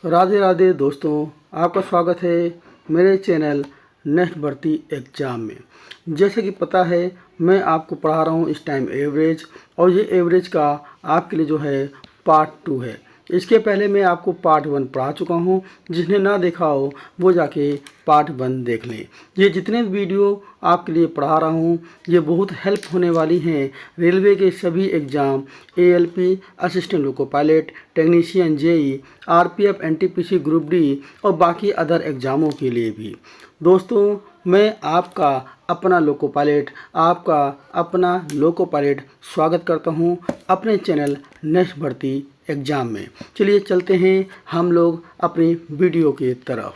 राधे राधे दोस्तों, आपका स्वागत है मेरे चैनल नेक्स्ट भर्ती एग्ज़ाम में। जैसे कि पता है, मैं आपको पढ़ा रहा हूँ इस टाइम एवरेज, और ये एवरेज का आपके लिए जो है पार्ट 2 है। इसके पहले मैं आपको पार्ट 1 पढ़ा चुका हूँ। जिसने ना देखा हो वो जाके पार्ट 1 देख लें। ये जितने वीडियो आपके लिए पढ़ा रहा हूँ ये बहुत हेल्प होने वाली हैं रेलवे के सभी exam, ALP, assistant loco pilot, technician, JE, RPF, NTPC, group D और बाकी अदर एग्ज़ामों के लिए भी। दोस्तों, मैं आपका अपना लोको पायलट स्वागत करता हूं अपने चैनल नेक्स्ट भर्ती एग्ज़ाम में। चलिए चलते हैं हम लोग अपनी वीडियो की तरफ।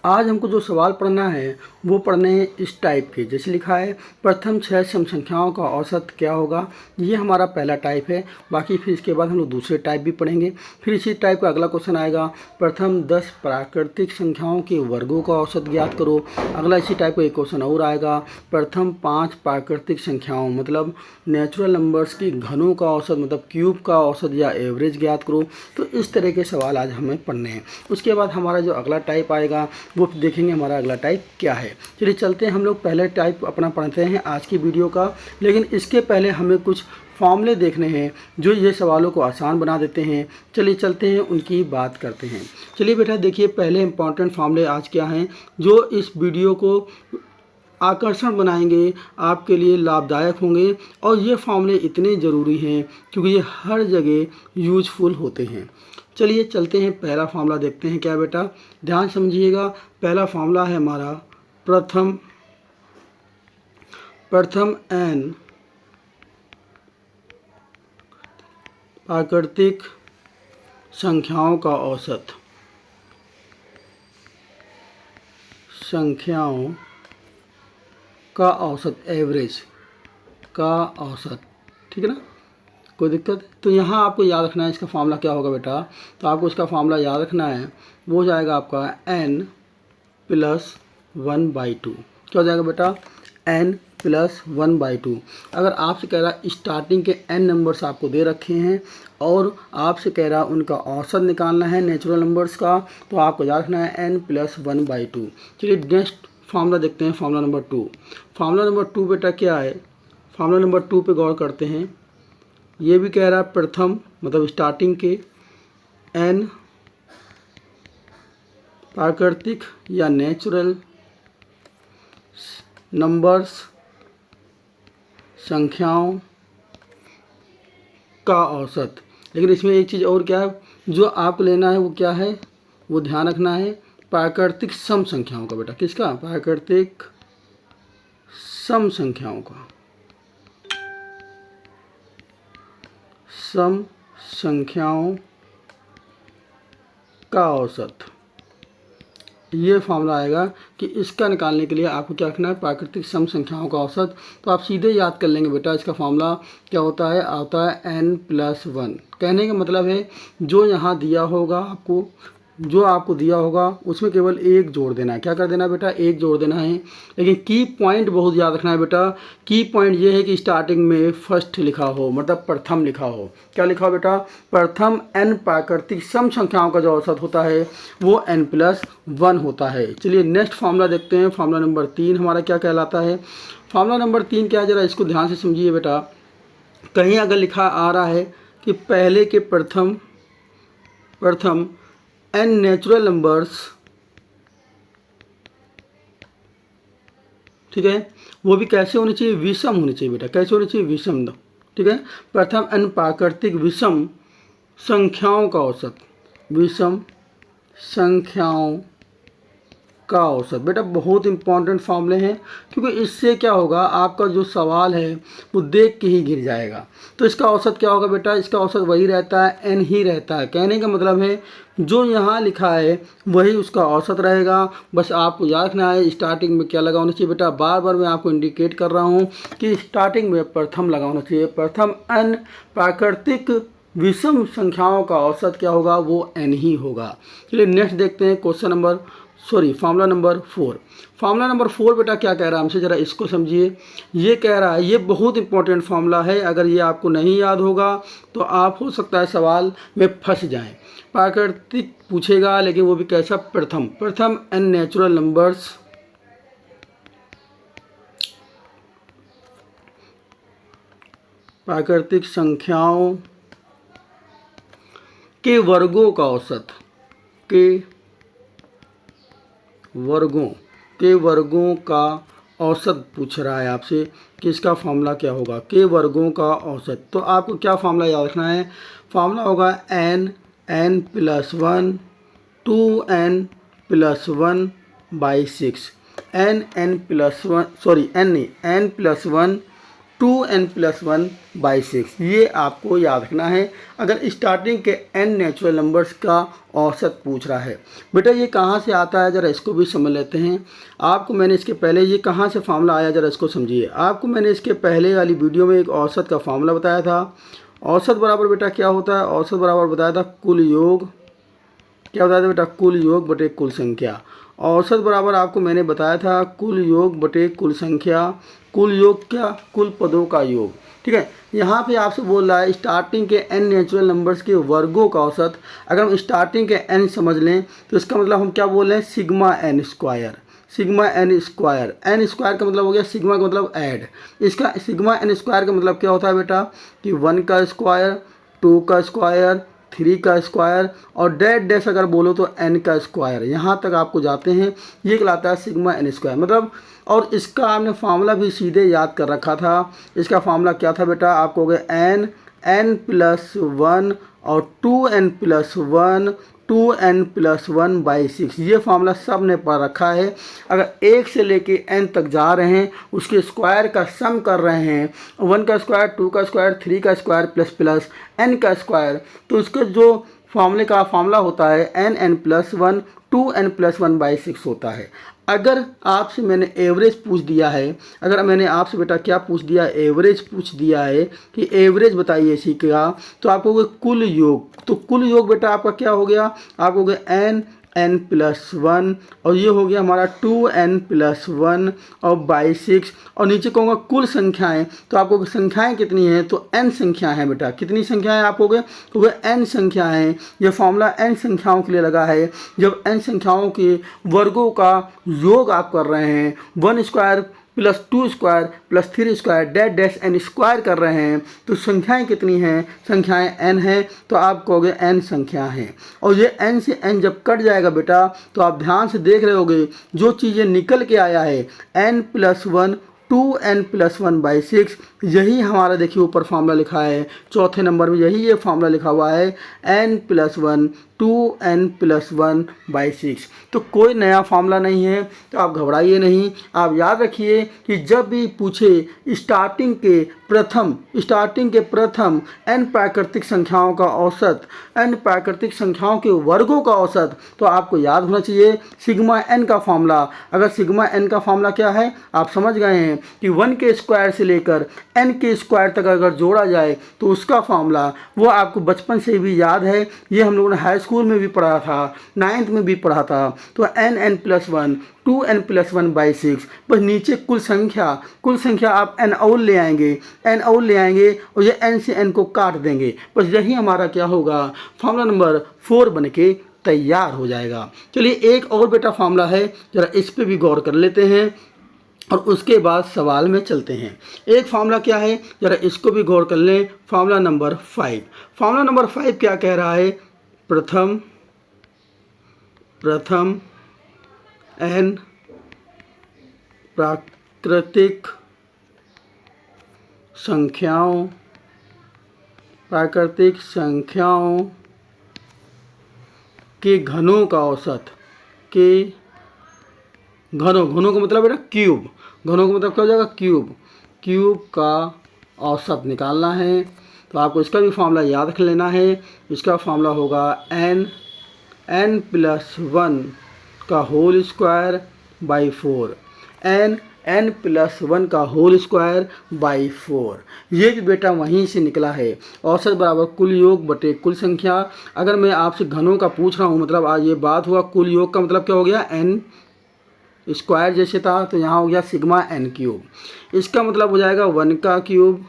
आज हमको जो सवाल पढ़ना है वो पढ़ने हैं इस टाइप के। जैसे लिखा है, प्रथम 6 सम संख्याओं का औसत क्या होगा। ये हमारा पहला टाइप है। बाकी फिर इसके बाद हम लोग दूसरे टाइप भी पढ़ेंगे। फिर इसी टाइप का अगला क्वेश्चन आएगा, प्रथम 10 प्राकृतिक संख्याओं के वर्गों का औसत ज्ञात करो। अगला इसी टाइप का एक क्वेश्चन और आएगा, प्रथम 5 प्राकृतिक संख्याओं मतलब नेचुरल नंबर्स की घनों का औसत मतलब क्यूब का औसत या एवरेज ज्ञात करो। तो इस तरह के सवाल आज हमें पढ़ने हैं। उसके बाद हमारा जो अगला टाइप आएगा वो देखेंगे हमारा अगला टाइप क्या है। चलिए चलते हैं, हम लोग पहले टाइप अपना पढ़ते हैं आज की वीडियो का। लेकिन इसके पहले हमें कुछ फॉर्मूले देखने हैं जो ये सवालों को आसान बना देते हैं। चलिए चलते हैं, उनकी बात करते हैं। चलिए बेटा देखिए, पहले इंपॉर्टेंट फॉर्मूले आज क्या हैं जो इस वीडियो को आकर्षण बनाएंगे, आपके लिए लाभदायक होंगे। और ये फॉर्मूले इतने ज़रूरी हैं क्योंकि ये हर जगह यूजफुल होते हैं। चलिए चलते हैं, पहला फार्मूला देखते हैं क्या बेटा, ध्यान समझिएगा। पहला फार्मूला है हमारा प्रथम n प्राकृतिक संख्याओं का औसत एवरेज का औसत। ठीक है ना, कोई दिक्कत? तो यहाँ आपको याद रखना है इसका फार्मूला क्या होगा बेटा। तो आपको इसका फार्मूला याद रखना है, वो हो जाएगा आपका n + 1/2। क्या हो जाएगा बेटा, n + 1/2। अगर आपसे कह रहा स्टार्टिंग के n नंबर्स आपको दे रखे हैं और आपसे कह रहा उनका औसत निकालना है नेचुरल नंबर्स का, तो आपको याद रखना है n + 1/2। चलिए नेक्स्ट फार्मूला देखते हैं, फार्मूला नंबर 2। फार्मूला नंबर 2 बेटा क्या है, फार्मूला नंबर 2 पे गौर करते हैं। ये भी कह रहा है प्रथम मतलब स्टार्टिंग के n प्राकृतिक या नेचुरल नंबर्स संख्याओं का औसत। लेकिन इसमें एक चीज़ और क्या है जो आपको लेना है, वो क्या है, वो ध्यान रखना है प्राकृतिक सम संख्याओं का बेटा। किसका, प्राकृतिक सम संख्याओं का, सम संख्याओं का औसत। ये फार्मूला आएगा कि इसका निकालने के लिए आपको क्या रखना है, प्राकृतिक सम संख्याओं का औसत। तो आप सीधे याद कर लेंगे बेटा, इसका फार्मूला क्या होता है, आता है n + 1। कहने का मतलब है जो यहाँ दिया होगा आपको, जो आपको दिया होगा उसमें केवल एक जोड़ देना है। क्या कर देना है बेटा, एक जोड़ देना है। लेकिन की पॉइंट बहुत याद रखना है बेटा। की पॉइंट ये है कि स्टार्टिंग में फर्स्ट लिखा हो मतलब प्रथम लिखा हो। क्या लिखा हो बेटा, प्रथम n प्राकृतिक सम संख्याओं का जो औसत होता है वो n + 1 होता है। चलिए नेक्स्ट फार्मूला देखते हैं। फार्मूला नंबर 3 हमारा क्या कहलाता है। फार्मूला नंबर 3 क्या है, ज़रा इसको ध्यान से समझिए बेटा। कहीं अगर लिखा आ रहा है कि पहले के प्रथम n नेचुरल नंबर्स, ठीक है, वो भी कैसे होनी चाहिए, विषम होनी चाहिए बेटा। कैसे होनी चाहिए, विषम। ठीक है, प्रथम n प्राकृतिक विषम संख्याओं का औसत, विषम संख्याओं का औसत। बेटा बहुत इंपॉर्टेंट फॉर्मूले हैं क्योंकि इससे क्या होगा, आपका जो सवाल है वो देख के ही गिर जाएगा। तो इसका औसत क्या होगा बेटा, इसका औसत वही रहता है, n ही रहता है। कहने का मतलब है जो यहाँ लिखा है वही उसका औसत रहेगा। बस आपको याद रखना है स्टार्टिंग में क्या लगा होना चाहिए बेटा। बार बार मैं आपको इंडिकेट कर रहा हूँ कि स्टार्टिंग में प्रथम लगा होना चाहिए। प्रथम n प्राकृतिक विषम संख्याओं का औसत क्या होगा, वो n ही होगा। चलिए नेक्स्ट देखते हैं, question number formula number 4। Formula number 4 बेटा क्या कह रहा है हमसे, ज़रा इसको समझिए। ये कह रहा है, ये बहुत इंपॉर्टेंट फार्मूला है, अगर ये आपको नहीं याद होगा तो आप हो सकता है सवाल में फंस जाएं। प्राकृतिक पूछेगा, लेकिन वो भी कैसा, प्रथम एन नेचुरल नंबर्स प्राकृतिक संख्याओं के वर्गों का औसत, के वर्गों का औसत पूछ रहा है आपसे कि इसका फार्मूला क्या होगा, के वर्गों का औसत। तो आपको क्या फार्मूला याद रखना है, फार्मूला होगा n plus 1 2n plus 1 by 6। n plus 1 2n plus 1 by 6, ये आपको याद रखना है अगर स्टार्टिंग के n नेचुरल नंबर्स का औसत पूछ रहा है। बेटा ये कहाँ से आता है, ज़रा इसको भी समझ लेते हैं। आपको मैंने इसके पहले, ये कहाँ से फार्मूला आया, ज़रा इसको समझिए। आपको मैंने इसके पहले वाली वीडियो में एक औसत का फार्मूला बताया था। औसत बराबर बेटा क्या होता है, औसत बराबर बताया था कुल योग, क्या बताया था बेटा, कुल योग बटे कुल संख्या। औसत बराबर आपको मैंने बताया था कुल योग बटे कुल संख्या। कुल योग क्या, कुल पदों का योग। ठीक है, यहाँ पे आपसे बोल रहा है स्टार्टिंग के n नेचुरल नंबर्स के वर्गों का औसत। अगर हम स्टार्टिंग के n समझ लें तो इसका मतलब हम क्या बोल रहे हैं, sigma n square. n square का मतलब हो गया, सिग्मा का मतलब ऐड, इसका सिग्मा n स्क्वायर का मतलब क्या होता है बेटा कि 1 का स्क्वायर, 2 का स्क्वायर, 3 का स्क्वायर और डैश अगर बोलो तो n का स्क्वायर, यहाँ तक आपको जाते हैं, ये कहलाता है सिग्मा n स्क्वायर मतलब। और इसका आपने फार्मूला भी सीधे याद कर रखा था। इसका फार्मूला क्या था बेटा, आपको हो गया n प्लस 1 और 2n plus 1 2n plus 1 by 6। ये फार्मूला सब ने पढ़ रखा है। अगर 1 से लेके n तक जा रहे हैं, उसके स्क्वायर का सम कर रहे हैं, 1 का स्क्वायर, 2 का स्क्वायर, 3 का स्क्वायर प्लस n का स्क्वायर, तो उसके जो फार्मूले का फार्मूला होता है n plus 1 2n plus 1 by 6 होता है। अगर आपसे मैंने एवरेज पूछ दिया है, अगर मैंने आपसे बेटा क्या पूछ दिया, एवरेज पूछ दिया है कि एवरेज बताइए इसी का, तो आपको हो गया कुल योग। तो कुल योग बेटा आपका क्या हो गया, आपको हो गया n प्लस 1 और ये हो गया हमारा 2n प्लस 1 और बाई 6 और नीचे कहूँगा कुल संख्याएं। तो आपको संख्याएं कितनी हैं, तो n संख्या है बेटा। कितनी संख्याएं आप हो गए, तो वह n संख्या है। यह फॉर्मूला n संख्याओं के लिए लगा है। जब n संख्याओं के वर्गों का योग आप कर रहे हैं, 1 square plus 2 square plus 3 square dash n square कर रहे हैं, तो संख्याएं कितनी हैं, संख्याएं n हैं। तो आप कहोगे n संख्या हैं। और ये n से n जब कट जाएगा बेटा, तो आप ध्यान से देख रहे होगे जो चीज़ें निकल के आया है n plus 1 2n plus 1 by 6, यही हमारा देखिए ऊपर फार्मूला लिखा है चौथे नंबर में, यही ये फार्मूला लिखा हुआ है n plus 1 2n plus 1 by 6। तो कोई नया फार्मूला नहीं है, तो आप घबराइए नहीं। आप याद रखिए कि जब भी पूछे स्टार्टिंग के प्रथम n प्राकृतिक संख्याओं का औसत, n प्राकृतिक संख्याओं के वर्गों का औसत, तो आपको याद होना चाहिए सिग्मा n का फार्मूला। अगर सिग्मा n का फार्मूला क्या है आप समझ गए हैं कि 1 के स्क्वायर से लेकर n के स्क्वायर तक अगर जोड़ा जाए तो उसका फार्मूला वो आपको बचपन से भी याद है। ये हम लोगों ने हाई स्कूल में भी पढ़ा था, 9th में भी पढ़ा था। तो n plus 1 2n plus 1 by 6, बस नीचे कुल संख्या आप n और ले आएंगे और ये n से n को काट देंगे। बस यही हमारा क्या होगा, फार्मूला नंबर 4 बन के तैयार हो जाएगा। चलिए एक और बेटा फार्मूला है, ज़रा इस पर भी गौर कर लेते हैं और उसके बाद सवाल में चलते हैं। एक फार्मूला क्या है, ज़रा इसको भी गौर कर लें। Formula number 5। फार्मूला नंबर 5 क्या कह रहा है, प्रथम n प्राकृतिक संख्याओं के घनों का औसत, के घनों का मतलब बेटा क्यूब, घनों का मतलब क्या हो जाएगा, क्यूब का औसत निकालना है। तो आपको इसका भी फार्मूला याद रख लेना है। इसका फार्मूला होगा n प्लस 1 का होल स्क्वायर बाई 4। n+1 का होल स्क्वायर बाई 4। ये भी बेटा वहीं से निकला है। औसत बराबर कुल योग बटे कुल संख्या। अगर मैं आपसे घनों का पूछ रहा हूँ, मतलब आज ये बात हुआ, कुल योग का मतलब क्या हो गया, n स्क्वायर जैसे था तो यहाँ हो गया सिग्मा n क्यूब। इसका मतलब हो जाएगा 1 का क्यूब,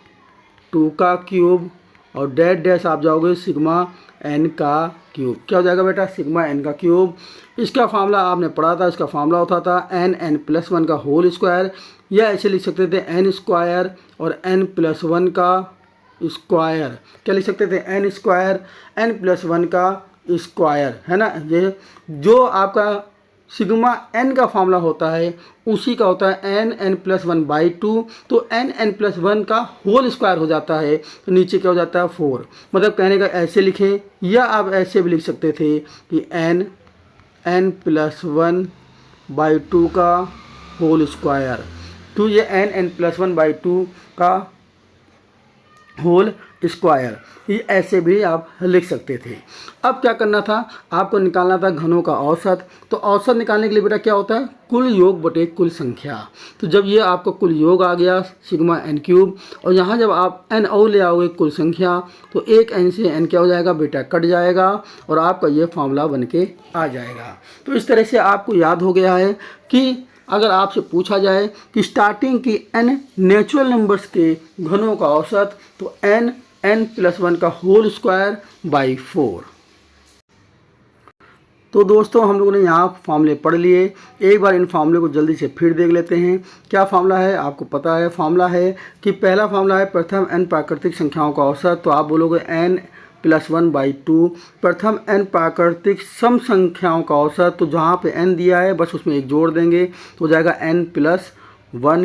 2 का क्यूब और डैश डैश आप जाओगे सिग्मा n का क्यूब। क्या हो जाएगा बेटा, सिग्मा n का क्यूब। इसका फार्मूला आपने पढ़ा था, इसका फार्मूला होता था n+1 का होल स्क्वायर, या ऐसे लिख सकते थे n स्क्वायर और n+1 का स्क्वायर। क्या लिख सकते थे, n स्क्वायर n+1 का स्क्वायर, है ना। ये जो आपका सिग्मा n का फार्मूला होता है उसी का होता है n+1/2। तो n+1 का होल स्क्वायर हो जाता है, तो नीचे क्या हो जाता है 4। मतलब कहने का ऐसे लिखें, या आप ऐसे भी लिख सकते थे कि n+1/2 का होल स्क्वायर। तो ये n+1/2 का होल स्क्वायर, ये ऐसे भी आप लिख सकते थे। अब क्या करना था, आपको निकालना था घनों का औसत। तो औसत निकालने के लिए बेटा क्या होता है, कुल योग बटे कुल संख्या। तो जब ये आपको कुल योग आ गया सिग्मा n क्यूब, और यहाँ जब आप n और ले आओगे कुल संख्या, तो एक n से n क्या हो जाएगा बेटा, कट जाएगा और आपका ये फार्मूला बन के आ जाएगा। तो इस तरह से आपको याद हो गया है कि अगर आपसे पूछा जाए कि स्टार्टिंग की n नेचुरल नंबर्स के घनों का औसत, तो n+1 का होल स्क्वायर बाई 4। तो दोस्तों हम लोगों ने यहाँ फार्मूले पढ़ लिए। एक बार इन फार्मूले को जल्दी से फिर देख लेते हैं। क्या फार्मूला है, आपको पता है। फार्मूला है कि पहला फार्मूला है प्रथम n प्राकृतिक संख्याओं का औसत, तो आप बोलोगे n+1/2। प्रथम n प्राकृतिक सम संख्याओं का औसत, तो जहाँ पे n दिया है बस उसमें एक जोड़ देंगे तो हो जाएगा n+1।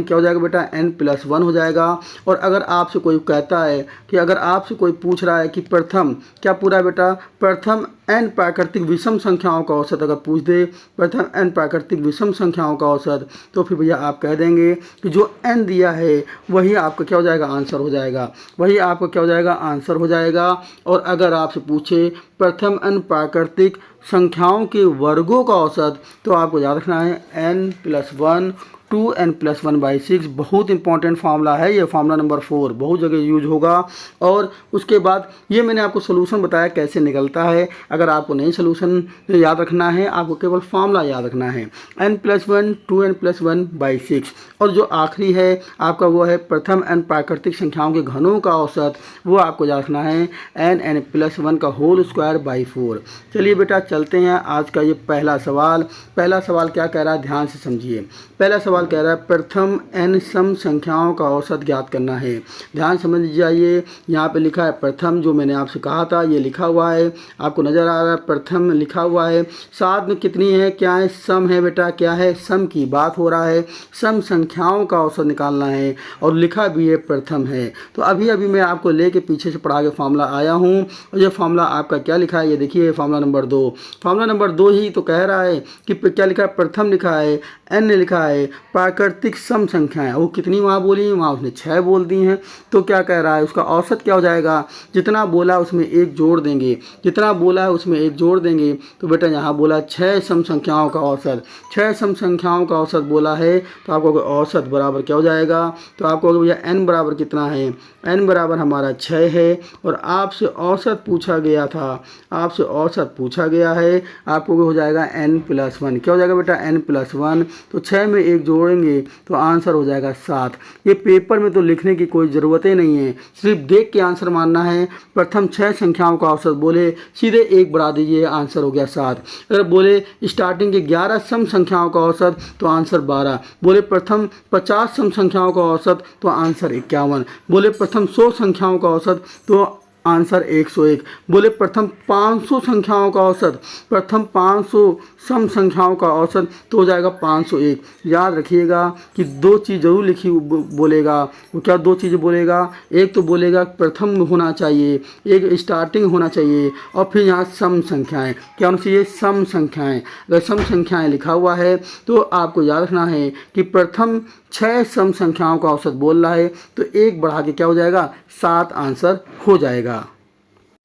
क्या हो जाएगा बेटा, n+1 हो जाएगा। और अगर आपसे कोई कहता है कि अगर आपसे कोई पूछ रहा है कि प्रथम, क्या पूरा बेटा, प्रथम n प्राकृतिक विषम संख्याओं का औसत अगर पूछ दे, प्रथम n प्राकृतिक विषम संख्याओं का औसत, तो फिर भैया आप कह देंगे कि जो n दिया है वही आपका क्या हो जाएगा, आंसर हो जाएगा। वही आपका क्या हो जाएगा, आंसर हो जाएगा। और अगर आपसे पूछे प्रथम n प्राकृतिक संख्याओं के वर्गों का औसत, तो आपको याद रखना है n+1 2n+1/6। बहुत इंपॉर्टेंट फार्मूला है ये, फार्मूला नंबर 4 बहुत जगह यूज होगा। और उसके बाद ये मैंने आपको सोल्यूशन बताया कैसे निकलता है। अगर आपको नहीं सोल्यूशन याद रखना है, आपको केवल फार्मूला याद रखना है n+1 2n+1/6। और जो आखिरी है आपका वो है प्रथम n प्राकृतिक संख्याओं के घनों का औसत, वो आपको याद रखना है n+1 का होल स्क्वायर बाई 4। चलिए बेटा चलते हैं आज का ये पहला सवाल। पहला सवाल क्या कह रहा है, ध्यान से समझिए। पहला सवाल कह रहा है प्रथम n सम संख्याओं का औसत ज्ञात करना है। ध्यान समझ जाइए, यहाँ पे लिखा है प्रथम, जो मैंने आपसे कहा था ये लिखा हुआ है, आपको नज़र आ रहा है प्रथम लिखा हुआ है। साथ में कितनी है, क्या है, सम है बेटा, क्या है, सम की बात हो रहा है। सम संख्याओं का औसत निकालना है और लिखा भी है प्रथम है। तो अभी अभी मैं आपको लेके पीछे से पढ़ा के फार्मूला आया हूँ, और ये फार्मूला आपका क्या लिखा है, ये देखिए फार्मूला नंबर 2। फार्मूला नंबर 2 ही तो कह रहा है कि क्या लिखा है, प्रथम लिखा है, n लिखा है, प्राकृतिक सम संख्याएं, वो कितनी वहाँ बोली, वहाँ उसने 6 बोल दी हैं। तो क्या कह रहा है, उसका औसत क्या हो जाएगा, जितना बोला उसमें एक जोड़ देंगे, जितना बोला है उसमें एक जोड़ देंगे। तो बेटा यहाँ बोला 6 सम संख्याओं का औसत, 6 सम संख्याओं का औसत बोला है, तो आपको औसत बराबर क्या हो जाएगा, तो आपको भैया n बराबर कितना है, n बराबर हमारा 6 है। और आपसे औसत पूछा गया था, आपसे औसत पूछा गया है, आपको हो जाएगा n+1। क्या हो जाएगा बेटा, n+1। तो 6 में एक जोड़ेंगे तो आंसर हो जाएगा 7। ये पेपर में तो लिखने की कोई ज़रूरत ही नहीं है, सिर्फ देख के आंसर मानना है। प्रथम 6 संख्याओं का औसत बोले, सीधे 1 बढ़ा दीजिए, आंसर हो गया 7। अगर बोले स्टार्टिंग के 11 सम संख्याओं का औसत, तो आंसर 12। बोले प्रथम 50 सम संख्याओं का औसत, तो आंसर 51। बोले प्रथम 100 संख्याओं का औसत, तो आंसर 101। बोले प्रथम 500 संख्याओं का औसत, प्रथम 500 सम संख्याओं का औसत, तो हो जाएगा 501। याद रखिएगा कि 2 चीज़ जरूर लिखी बोलेगा। वो क्या 2 चीज़ें बोलेगा, एक तो बोलेगा प्रथम होना चाहिए, एक स्टार्टिंग होना चाहिए, और फिर यहाँ सम संख्याएं, क्या होना चाहिए, सम संख्याएं। अगर सम संख्याएं लिखा हुआ है तो आपको याद रखना है कि प्रथम 6 सम संख्याओं का औसत बोल रहा है, तो 1 बढ़ा के क्या हो जाएगा, 7 आंसर हो जाएगा।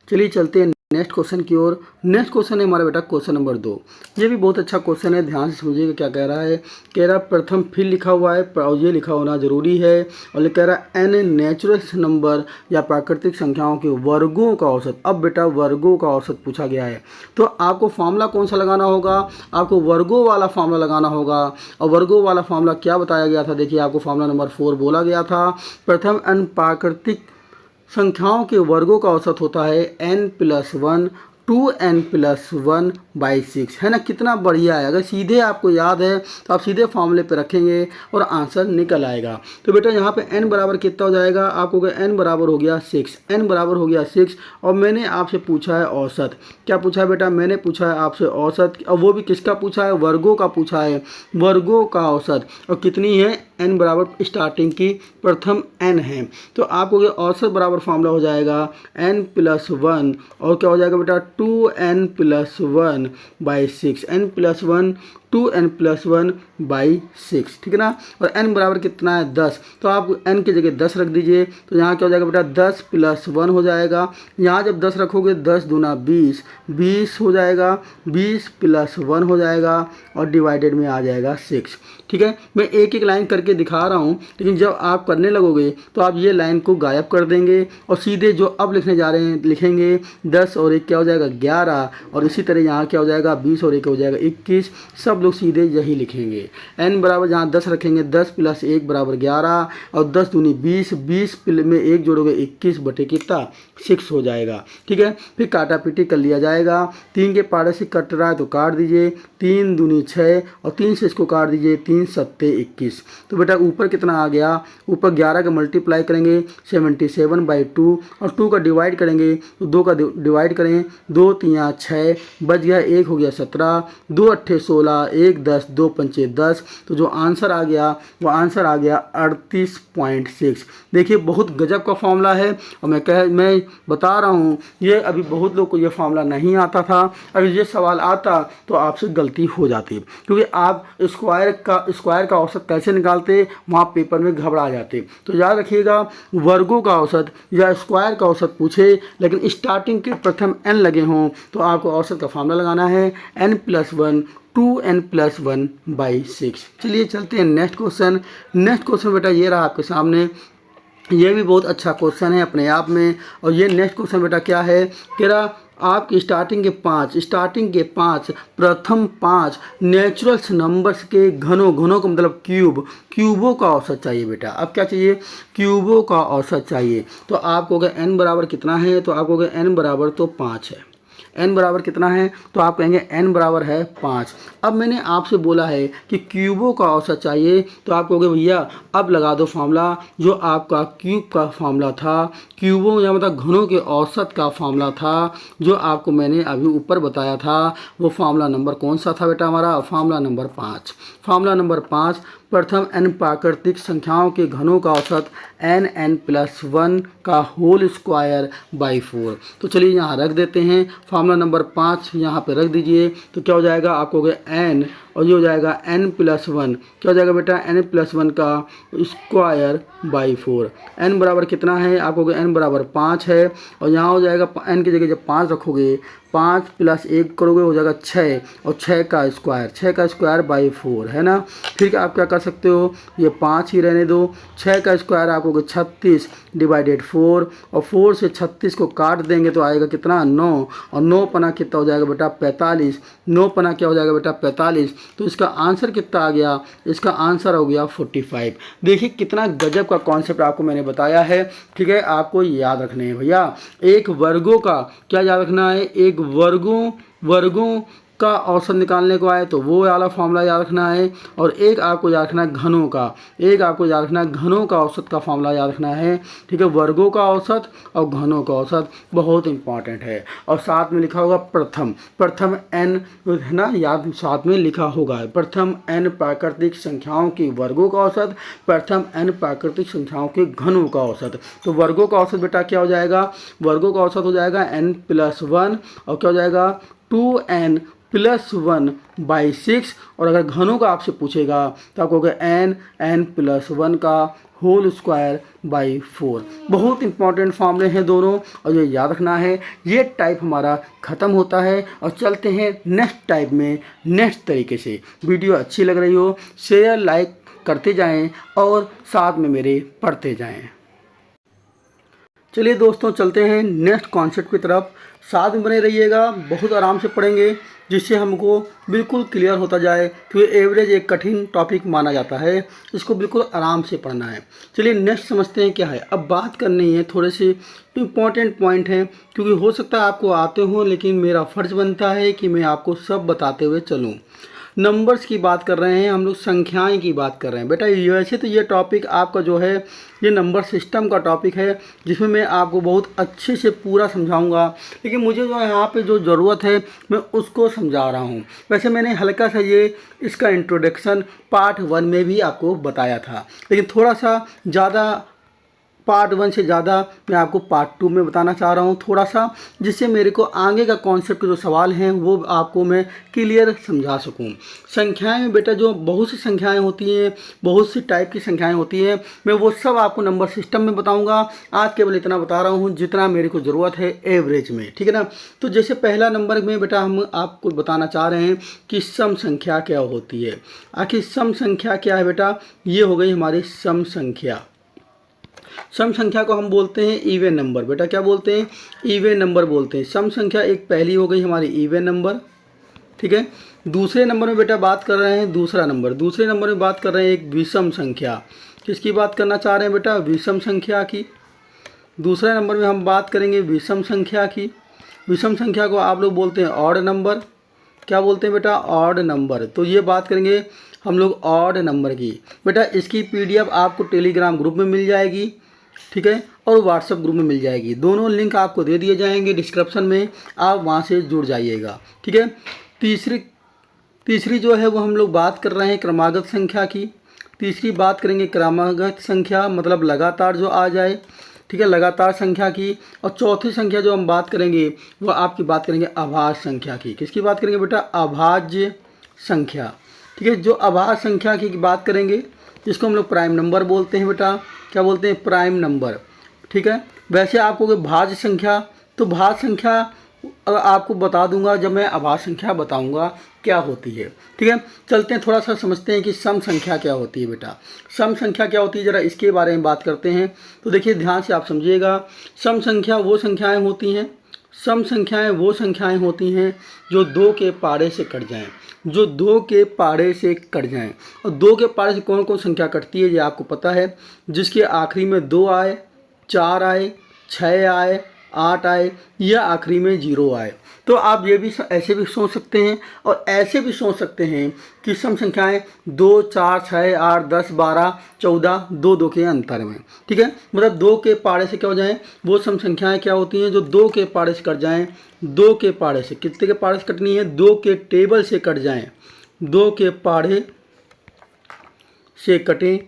चलिए चलते हैं नेक्स्ट क्वेश्चन की ओर। नेक्स्ट क्वेश्चन है हमारा बेटा क्वेश्चन नंबर 2। ये भी बहुत अच्छा क्वेश्चन है, ध्यान से समझिएगा क्या कह रहा है। कह रहा प्रथम फिर लिखा हुआ है और ये लिखा होना जरूरी है। और ये कह रहा एन नेचुरल नंबर या प्राकृतिक संख्याओं के वर्गों का औसत। अब बेटा वर्गों का औसत पूछा गया है तो आपको फॉर्मूला कौन सा लगाना होगा, आपको वर्गों वाला फॉर्मूला लगाना होगा। और वर्गों वाला फॉर्मूला क्या बताया गया था, देखिए आपको फॉर्मूला नंबर 4 बोला गया था। प्रथम n प्राकृतिक संख्याओं के वर्गों का औसत होता है n+1 2n+1/6, है ना। कितना बढ़िया है, अगर सीधे आपको याद है तो आप सीधे फॉर्मूले पे रखेंगे और आंसर निकल आएगा। तो बेटा यहाँ पे n बराबर कितना हो जाएगा, आपको n बराबर हो गया 6, n बराबर हो गया 6। और मैंने आपसे पूछा है औसत। क्या पूछा है बेटा, मैंने पूछा है आपसे औसत, और वो भी किसका पूछा है, वर्गों का पूछा है, वर्गों का औसत। और कितनी है, n बराबर स्टार्टिंग की प्रथम n है। तो आपको औसत बराबर फॉर्मूला हो जाएगा n+1 और क्या हो जाएगा बेटा 2n+1/6, n+1 2n+1/6, ठीक है ना। और n बराबर कितना है 10, तो आप n की जगह 10 रख दीजिए। तो यहाँ क्या हो जाएगा बेटा 10+1 हो जाएगा। यहाँ जब 10 रखोगे 10 दूना 20, 20 हो जाएगा, 20+1 हो जाएगा और डिवाइडेड में आ जाएगा 6, ठीक है। मैं एक एक लाइन करके दिखा रहा हूँ, लेकिन जब आप करने लगोगे तो आप ये लाइन को गायब कर देंगे और सीधे जो अब लिखने जा रहे हैं लिखेंगे। 10 और 1 क्या हो जाएगा 11, और इसी तरह यहाँ क्या हो जाएगा 20 और 1 हो जाएगा 21। सब लोग सीधे यही लिखेंगे। n बराबर जहाँ 10 रखेंगे 10+1 बराबर 11 और 10 दूनी 20, 20 में 1 जोड़ोगे 21 बटे कितना 6 हो जाएगा, ठीक है। फिर काटा पीटी कर लिया जाएगा। 3 के पाड़े से कट रहा है तो काट दीजिए, 3 दूनी 6 और 3 से इसको काट दीजिए, 3 7 21। तो बेटा ऊपर कितना आ गया, ऊपर 11 का मल्टीप्लाई करेंगे 77/2 और 2 का डिवाइड करेंगे तो 2 का डिवाइड करें, 2 3 6 बच गया, 1 हो गया 17, 2 8 16, 1 10, 2 5 10। तो जो आंसर आ गया वो आंसर आ गया 38.6। देखिए बहुत गजब का फॉर्मूला है और मैं बता रहा हूँ ये अभी बहुत लोग को ये फॉर्मूला नहीं आता था। अगर ये सवाल आता तो आपसे गलती हो जाती, क्योंकि आप स्क्वायर का औसत कैसे निकालते वहाँ पेपर में घबरा जाते। तो याद रखिएगा वर्गों का औसत या स्क्वायर का औसत पूछे लेकिन स्टार्टिंग के प्रथम n लगे हों तो आपको औसत का फॉर्मूला लगाना है n+1 2n+1/6। चलिए चलते हैं नेक्स्ट क्वेश्चन। नेक्स्ट क्वेश्चन बेटा ये रहा आपके सामने, ये भी बहुत अच्छा क्वेश्चन है अपने आप में। और ये नेक्स्ट क्वेश्चन बेटा क्या है, कह रहा आपकी स्टार्टिंग के 5 प्रथम 5 नेचुरल्स नंबर्स के घनों का मतलब क्यूबों का औसत चाहिए बेटा। अब क्या चाहिए, क्यूबों का औसत चाहिए। तो आपको अगर n बराबर कितना है, तो आपको अगर n बराबर तो 5 है, n बराबर कितना है तो आप कहेंगे n बराबर है 5। अब मैंने आपसे बोला है कि क्यूबों का औसत चाहिए, तो आप कहोगे भैया अब लगा दो फॉर्मूला जो आपका क्यूब का फॉर्मूला था, क्यूबों या मतलब घनों के औसत का फॉर्मूला था जो आपको मैंने अभी ऊपर बताया था। वो फॉर्मूला नंबर कौन सा था बेटा, हमारा फॉर्मूला नंबर 5। फॉर्मूला नंबर 5 प्रथम n प्राकृतिक संख्याओं के घनों का औसत n+1 का होल स्क्वायर बाई 4। तो चलिए यहाँ रख देते हैं, फॉर्मूला नंबर 5 यहाँ पे रख दीजिए। तो क्या हो जाएगा आपको हो गया n और ये हो जाएगा n+1, क्या हो जाएगा बेटा n+1 का स्क्वायर बाई 4। n बराबर कितना है, आपको n बराबर 5 है और यहाँ हो जाएगा n की जगह जब 5 रखोगे 5 + 1 करोगे हो जाएगा 6 और 6 का स्क्वायर बाई 4, है ना। फिर आप क्या कर सकते हो, ये 5 ही रहने दो, 6 का स्क्वायर आपको 36 / 4 और 4 से 36 को काट देंगे तो आएगा कितना 9 और 9 पना कितना हो जाएगा बेटा 45, 9 पना क्या हो जाएगा बेटा 45। तो इसका आंसर कितना आ गया, इसका आंसर हो गया 45। देखिए कितना गजब का कॉन्सेप्ट आपको मैंने बताया है, ठीक है। आपको याद रखने हैं भैया एक वर्गों का क्या याद रखना है, एक वर्गों का औसत निकालने को आए तो वो वाला फॉर्मूला याद रखना है। और एक आपको याद रखना है घनों का औसत का फॉर्मूला याद रखना है, ठीक है। वर्गों का औसत और घनों का औसत बहुत इंपॉर्टेंट है। और साथ में लिखा होगा प्रथम n, है ना, याद साथ में लिखा होगा प्रथम n प्राकृतिक संख्याओं की वर्गों का औसत, प्रथम n प्राकृतिक संख्याओं के घनों का औसत। तो वर्गों का औसत बेटा क्या हो जाएगा, वर्गों का औसत हो जाएगा n+1 और क्या हो जाएगा 2n+1/6। और अगर घनों का आपसे पूछेगा तो आपको n+1 का होल स्क्वायर बाई 4। बहुत इंपॉर्टेंट फॉर्मूले हैं दोनों, और ये याद रखना है। ये टाइप हमारा ख़त्म होता है और चलते हैं नेक्स्ट टाइप में नेक्स्ट तरीके से। वीडियो अच्छी लग रही हो शेयर लाइक करते जाएं और साथ में मेरे पढ़ते जाएं। चलिए दोस्तों चलते हैं नेक्स्ट कॉन्सेप्ट की तरफ। साथ में बने रहिएगा, बहुत आराम से पढ़ेंगे जिससे हमको बिल्कुल क्लियर होता जाए, क्योंकि एवरेज एक कठिन टॉपिक माना जाता है, इसको बिल्कुल आराम से पढ़ना है। चलिए नेक्स्ट समझते हैं क्या है। अब बात करनी है थोड़े से इम्पॉर्टेंट पॉइंट हैं, क्योंकि हो सकता है आपको आते हों, लेकिन मेरा फ़र्ज़ बनता है कि मैं आपको सब बताते हुए चलूँ। नंबर्स की बात कर रहे हैं हम लोग, संख्याएं की बात कर रहे हैं बेटा। वैसे तो ये टॉपिक आपका जो है ये नंबर सिस्टम का टॉपिक है, जिसमें मैं आपको बहुत अच्छे से पूरा समझाऊंगा, लेकिन मुझे जो यहाँ पे जो ज़रूरत है मैं उसको समझा रहा हूँ। वैसे मैंने हल्का सा ये इसका इंट्रोडक्शन पार्ट 1 में भी आपको बताया था, लेकिन थोड़ा सा ज़्यादा पार्ट 1 से ज़्यादा मैं आपको पार्ट 2 में बताना चाह रहा हूँ थोड़ा सा, जिससे मेरे को आगे का कॉन्सेप्ट के जो सवाल हैं वो आपको मैं क्लियर समझा सकूँ। संख्याएं में बेटा जो बहुत सी संख्याएं होती हैं, बहुत सी टाइप की संख्याएं होती हैं, मैं वो सब आपको नंबर सिस्टम में बताऊँगा। आज केवल इतना बता रहा हूँ जितना मेरे को ज़रूरत है एवरेज में, ठीक है ना। तो जैसे पहला नंबर में बेटा हम आपको बताना चाह रहे हैं कि सम संख्या क्या होती है। आखिर सम संख्या क्या है बेटा, ये हो गई हमारी सम संख्या। सम संख्या को हम बोलते हैं इवन नंबर। बेटा क्या बोलते हैं, इवन नंबर बोलते हैं। सम संख्या एक पहली हो गई हमारी इवन नंबर, ठीक है। दूसरे नंबर में बेटा बात कर रहे हैं दूसरे नंबर में बात कर रहे हैं एक विषम संख्या। किसकी बात करना चाह रहे हैं बेटा, विषम संख्या की। दूसरे नंबर में हम बात करेंगे विषम संख्या की। विषम संख्या को आप लोग बोलते हैं ऑड नंबर। क्या बोलते हैं बेटा, ऑड नंबर। तो ये बात करेंगे हम लोग ऑड नंबर की। बेटा इसकी PDF आपको टेलीग्राम ग्रुप में मिल जाएगी, ठीक है, और व्हाट्सएप ग्रुप में मिल जाएगी। दोनों लिंक आपको दे दिए जाएंगे डिस्क्रिप्शन में, आप वहां से जुड़ जाइएगा, ठीक है। तीसरी जो है वो हम लोग बात कर रहे हैं क्रमागत संख्या की। तीसरी बात करेंगे क्रमागत संख्या, मतलब लगातार जो आ जाए, ठीक है, लगातार संख्या की। और चौथी संख्या जो हम बात करेंगे वो आपकी बात करेंगे अभाज्य संख्या की। किसकी बात करेंगे बेटा, अभाज्य संख्या, ठीक है। जो अभाज्य संख्या की बात करेंगे जिसको हम लोग प्राइम नंबर बोलते हैं बेटा। क्या बोलते हैं, प्राइम नंबर, ठीक है। वैसे आपको भाज्य संख्या, तो भाज्य संख्या आपको बता दूंगा जब मैं अभाज्य संख्या बताऊंगा क्या होती है, ठीक है। चलते हैं थोड़ा सा समझते हैं कि सम संख्या क्या होती है बेटा। सम संख्या क्या होती है, ज़रा इसके बारे में बात करते हैं। तो देखिए ध्यान से आप समझिएगा। सम संख्या वो संख्याएँ होती हैं, सम संख्याएँ वो संख्याएँ होती हैं जो 2 के पारे से कट जाएँ, जो 2 के पारे से कट जाएं। और 2 के पारे से कौन कौन संख्या कटती है ये आपको पता है, जिसके आखिरी में 2 आए, 4 आए, 6 आए, 8 आए, या आखिरी में 0 आए। तो आप ये भी ऐसे भी सोच सकते हैं और ऐसे भी सोच सकते हैं कि सम संख्याएं 2, 4, 6, 8, 10, 12, 14, 2 के अंतर में, ठीक है। मतलब 2 के पारे से क्या हो जाएं, वो सम संख्याएं क्या होती हैं जो 2 के पारे से कट जाएं। 2 के पारे से, कितने के पारे से कटनी है, 2 के टेबल से कट जाएं। 2 के पारे से कटें,